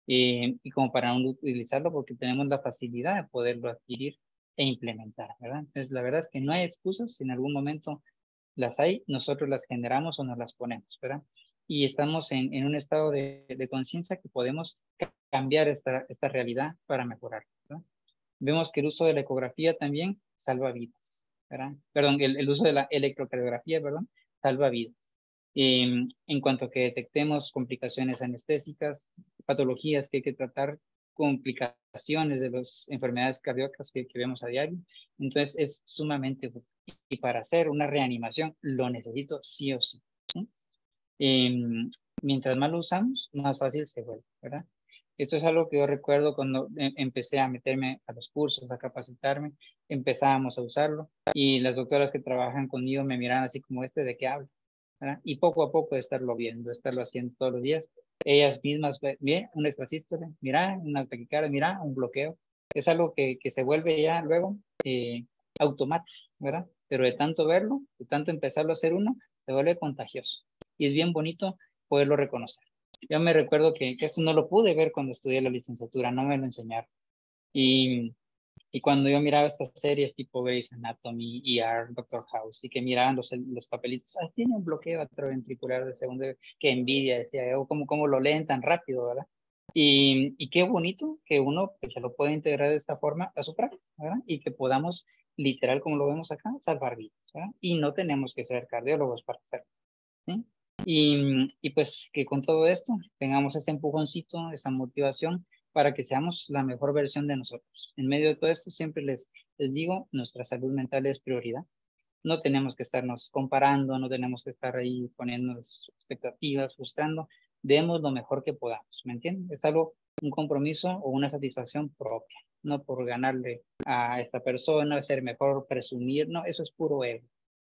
y como para no utilizarlo porque tenemos la facilidad de poderlo adquirir e implementar, ¿verdad? Entonces, la verdad es que no hay excusas. Si en algún momento las hay, nosotros las generamos o nos las ponemos, ¿verdad? Y estamos en un estado de conciencia que podemos cambiar esta realidad para mejorar, ¿verdad? Vemos que el uso de la ecografía también salva vidas, ¿verdad? Perdón, el uso de la electrocardiografía, perdón, salva vidas. En cuanto a que detectemos complicaciones anestésicas, patologías que hay que tratar, complicaciones de las enfermedades cardíacas que vemos a diario, entonces es sumamente útil. Y para hacer una reanimación lo necesito sí o sí, ¿sí? Mientras más lo usamos, más fácil se vuelve, ¿verdad? Esto es algo que yo recuerdo cuando empecé a meterme a los cursos, a capacitarme, empezábamos a usarlo y las doctoras que trabajan conmigo me miran así como ¿de qué hablo? ¿Verdad? Y poco a poco de estarlo viendo, estarlo haciendo todos los días, ellas mismas, bien, un extrasístole, mira, una taquicardia, mira, un bloqueo, es algo que se vuelve ya luego automático, ¿verdad? Pero de tanto verlo, de tanto empezarlo a hacer uno, se vuelve contagioso y es bien bonito poderlo reconocer. Yo me recuerdo que esto no lo pude ver cuando estudié la licenciatura, no me lo enseñaron. Y cuando yo miraba estas series tipo Grey's Anatomy, ER, Doctor House, y que miraban los papelitos, tiene un bloqueo atrioventricular de segundo, que envidia, decía, cómo lo leen tan rápido, ¿verdad? Y qué bonito que uno pues, se lo puede integrar de esta forma a su práctica, ¿verdad? Y que podamos, literal, como lo vemos acá, salvar vidas, ¿verdad? Y no tenemos que ser cardiólogos para hacerlo, ¿sí? Y pues que con todo esto tengamos ese empujoncito, esa motivación para que seamos la mejor versión de nosotros. En medio de todo esto siempre les digo, nuestra salud mental es prioridad. No tenemos que estarnos comparando, no tenemos que estar ahí poniendo expectativas, frustrando. Demos lo mejor que podamos, ¿me entienden? Es algo, un compromiso o una satisfacción propia, no por ganarle a esta persona, ser mejor, presumir, no, eso es puro ego,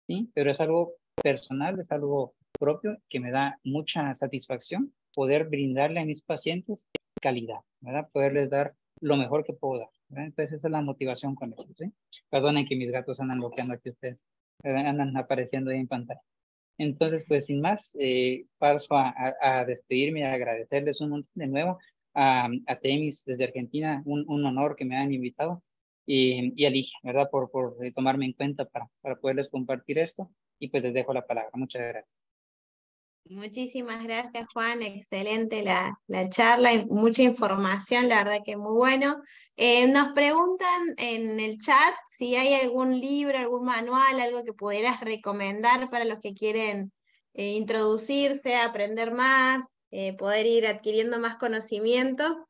¿sí? Pero es algo personal, es algo propio que me da mucha satisfacción poder brindarle a mis pacientes calidad, ¿verdad? Poderles dar lo mejor que puedo dar, ¿verdad? Entonces esa es la motivación con eso, ¿sí? Perdonen que mis gatos andan bloqueando aquí ustedes, andan apareciendo ahí en pantalla. Entonces, pues sin más, paso a despedirme y a agradecerles un montón de nuevo a Temis desde Argentina, un honor que me han invitado y a Ligia, ¿verdad? Por tomarme en cuenta para poderles compartir esto y pues les dejo la palabra. Muchas gracias. Muchísimas gracias, Juan. Excelente la charla y mucha información, la verdad que muy bueno. Nos preguntan en el chat si hay algún libro, algún manual, algo que pudieras recomendar para los que quieren introducirse, aprender más, poder ir adquiriendo más conocimiento.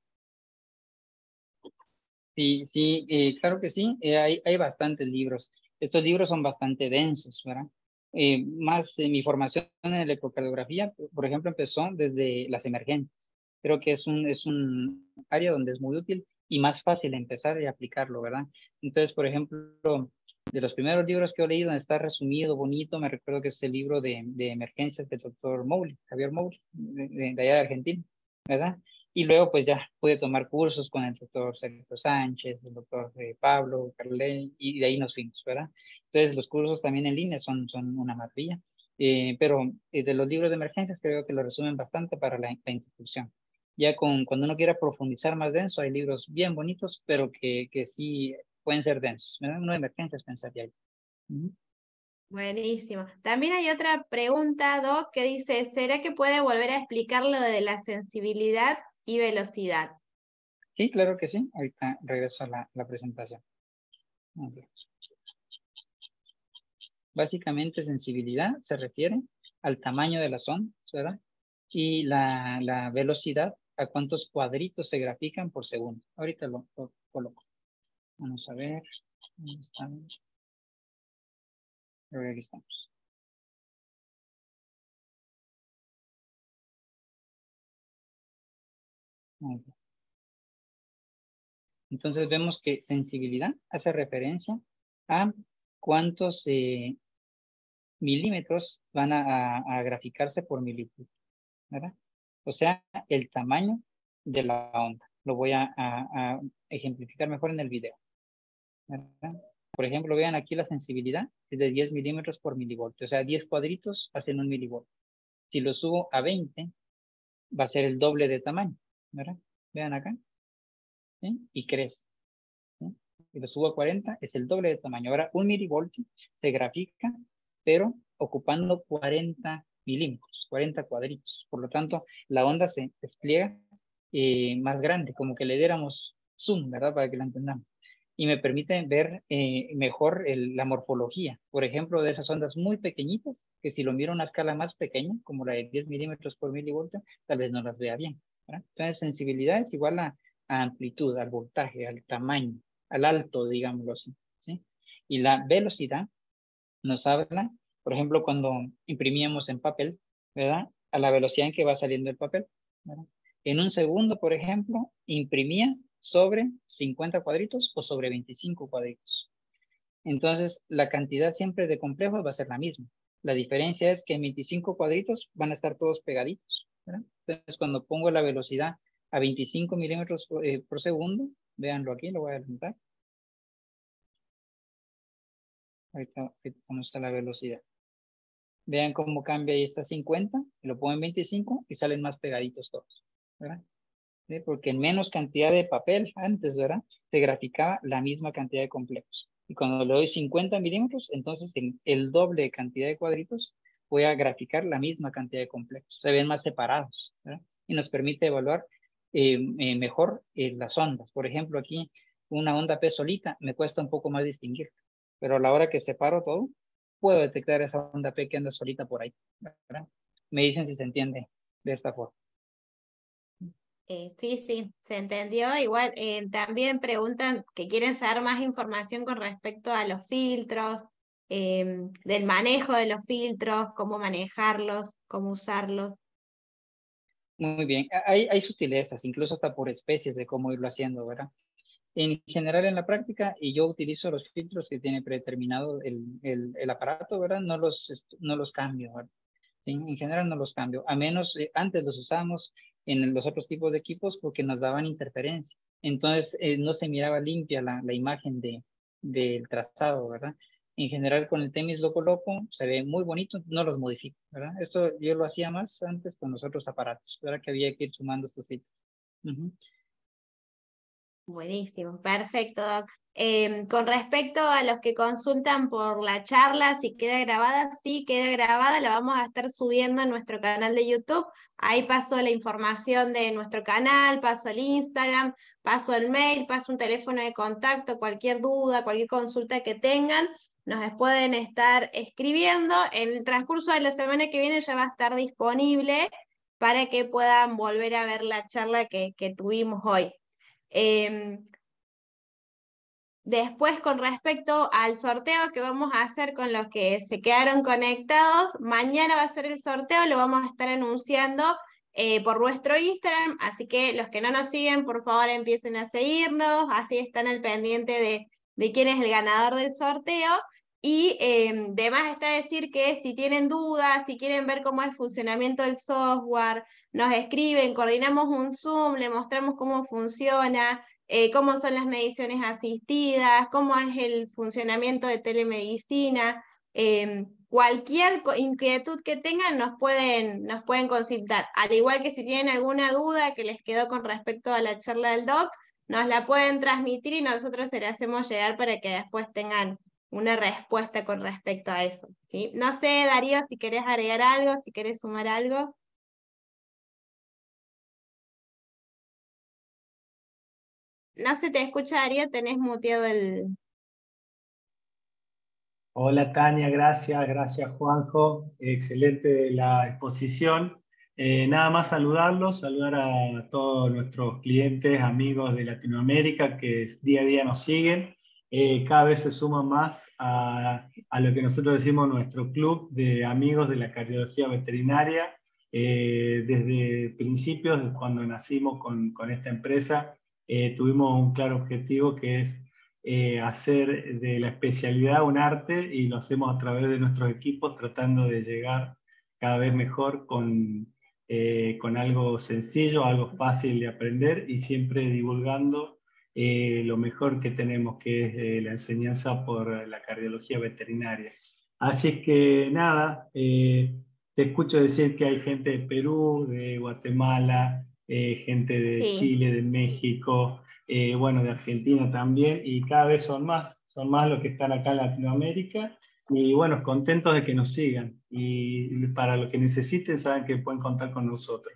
Sí, claro que sí. Hay bastantes libros. Estos libros son bastante densos, ¿verdad? Más mi formación en electrocardiografía, por ejemplo, empezó desde las emergencias. Creo que es un área donde es muy útil y más fácil empezar y aplicarlo, ¿verdad? Entonces, por ejemplo, de los primeros libros que he leído, donde está resumido, bonito, me recuerdo que es el libro de emergencias del doctor Mowley, Javier Mowley, de allá de Argentina, ¿verdad? Y luego pues ya pude tomar cursos con el doctor Sergio Sánchez, el doctor Pablo Carley, y de ahí nos fuimos, ¿verdad? Entonces los cursos también en línea son una maravilla, pero de los libros de emergencias creo que lo resumen bastante para la introducción. Ya cuando uno quiera profundizar más denso, hay libros bien bonitos, pero que sí pueden ser densos, ¿verdad? Uno de emergencias pensaría yo. Buenísimo. También hay otra pregunta, Doc, que dice, ¿será que puede volver a explicar lo de la sensibilidad y velocidad? Sí, claro que sí. Ahorita regreso a la presentación. Básicamente, sensibilidad se refiere al tamaño de las ondas, ¿verdad? Y la velocidad, a cuántos cuadritos se grafican por segundo. Ahorita lo coloco. Vamos a ver. ¿Dónde estamos? Aquí estamos. Entonces vemos que sensibilidad hace referencia a cuántos milímetros van a graficarse por milímetro, ¿verdad? O sea, el tamaño de la onda. Lo voy a ejemplificar mejor en el video, ¿verdad? Por ejemplo, vean aquí la sensibilidad es de 10 milímetros por milivoltio. O sea, 10 cuadritos hacen 1 milivoltio. Si lo subo a 20, va a ser el doble de tamaño, ¿verdad? Vean acá, ¿sí? Y crece. Y lo subo a 40, es el doble de tamaño. Ahora, 1 milivoltio se grafica, pero ocupando 40 milímetros, 40 cuadritos. Por lo tanto, la onda se despliega más grande, como que le diéramos zoom, ¿verdad? Para que la entendamos. Y me permite ver mejor la morfología. Por ejemplo, de esas ondas muy pequeñitas, que si lo miro a una escala más pequeña, como la de 10 milímetros por milivoltio, tal vez no las vea bien, ¿verdad? Entonces, sensibilidad es igual a amplitud, al voltaje, al tamaño, al alto, digámoslo así, ¿sí? Y la velocidad nos habla, por ejemplo, cuando imprimíamos en papel, ¿verdad? A la velocidad en que va saliendo el papel, ¿verdad? En un segundo, por ejemplo, imprimía sobre 50 cuadritos o sobre 25 cuadritos. Entonces, la cantidad siempre de complejos va a ser la misma. La diferencia es que en 25 cuadritos van a estar todos pegaditos, ¿verdad? Entonces, cuando pongo la velocidad a 25 milímetros por segundo, véanlo aquí, lo voy a adelantar. Ahorita cómo está la velocidad. Vean cómo cambia ahí está 50, y lo pongo en 25 y salen más pegaditos todos, ¿verdad? ¿Sí? Porque en menos cantidad de papel antes, ¿verdad? Se graficaba la misma cantidad de complejos. Y cuando le doy 50 milímetros, entonces en el doble de cantidad de cuadritos voy a graficar la misma cantidad de complejos. Se ven más separados, ¿verdad? Y nos permite evaluar mejor las ondas. Por ejemplo, aquí una onda P solita me cuesta un poco más distinguir, pero a la hora que separo todo, puedo detectar esa onda P que anda solita por ahí, ¿verdad? Me dicen si se entiende de esta forma. Sí, se entendió. Igual también preguntan que quieren saber más información con respecto a los filtros, del manejo de los filtros, cómo manejarlos, cómo usarlos. Muy bien, hay sutilezas, incluso hasta por especies de cómo irlo haciendo, ¿verdad? En general en la práctica, y yo utilizo los filtros que tiene predeterminado el aparato, ¿verdad? No los cambio, ¿verdad? Sí, en general no los cambio, a menos antes los usábamos en los otros tipos de equipos porque nos daban interferencia. Entonces no se miraba limpia la imagen del trazado, ¿verdad? En general con el Temis Loco Loco se ve muy bonito, no los modifico, ¿verdad? Esto yo lo hacía más antes con los otros aparatos, ¿verdad? Que había que ir sumando estos filtros. Buenísimo, perfecto, Doc. Con respecto a los que consultan por la charla, si queda grabada, sí queda grabada, la vamos a estar subiendo en nuestro canal de YouTube. Ahí paso la información de nuestro canal, paso el Instagram, paso el mail, paso un teléfono de contacto, cualquier duda, cualquier consulta que tengan, nos pueden estar escribiendo. En el transcurso de la semana que viene ya va a estar disponible para que puedan volver a ver la charla que tuvimos hoy. Después, con respecto al sorteo que vamos a hacer con los que se quedaron conectados, mañana va a ser el sorteo, lo vamos a estar anunciando por nuestro Instagram, así que los que no nos siguen, por favor empiecen a seguirnos, así están al pendiente de quién es el ganador del sorteo. Y de más está decir que si tienen dudas, si quieren ver cómo es el funcionamiento del software, nos escriben, coordinamos un Zoom, le mostramos cómo funciona, cómo son las mediciones asistidas, cómo es el funcionamiento de telemedicina. Cualquier inquietud que tengan nos pueden consultar. Al igual que si tienen alguna duda que les quedó con respecto a la charla del doc, nos la pueden transmitir y nosotros se la hacemos llegar para que después tengan una respuesta con respecto a eso, ¿sí? No sé, Darío, si querés agregar algo, si querés sumar algo. No se te escucha, Darío, tenés muteado el... Hola Tania, gracias Juanjo, excelente la exposición. Nada más saludarlos, saludar a todos nuestros clientes, amigos de Latinoamérica que día a día nos siguen. Cada vez se suman más a lo que nosotros decimos nuestro club de amigos de la cardiología veterinaria. Desde principios, cuando nacimos con esta empresa, tuvimos un claro objetivo que es hacer de la especialidad un arte, y lo hacemos a través de nuestros equipos, tratando de llegar cada vez mejor con algo sencillo, algo fácil de aprender, y siempre divulgando lo mejor que tenemos, que es la enseñanza por la cardiología veterinaria. Así que nada, te escucho decir que hay gente de Perú, de Guatemala, gente de Sí. Chile, de México, bueno, de Argentina también, y cada vez son más los que están acá en Latinoamérica, y bueno, contentos de que nos sigan, y para lo que necesiten saben que pueden contar con nosotros.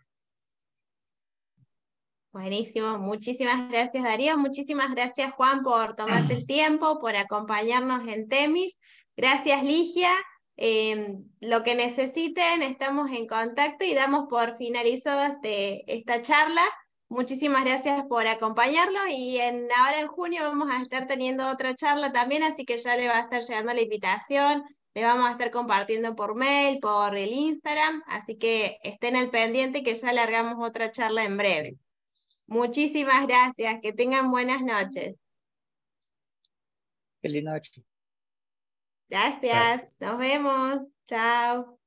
Buenísimo, muchísimas gracias Darío, muchísimas gracias Juan por tomarte el tiempo, por acompañarnos en Temis, gracias Ligia, lo que necesiten estamos en contacto y damos por finalizado esta charla. Muchísimas gracias por acompañarnos y ahora en junio vamos a estar teniendo otra charla también, así que ya le va a estar llegando la invitación, le vamos a estar compartiendo por mail, por el Instagram, así que estén al pendiente que ya largamos otra charla en breve. Muchísimas gracias, que tengan buenas noches. Feliz noche. Gracias, nos vemos, chao.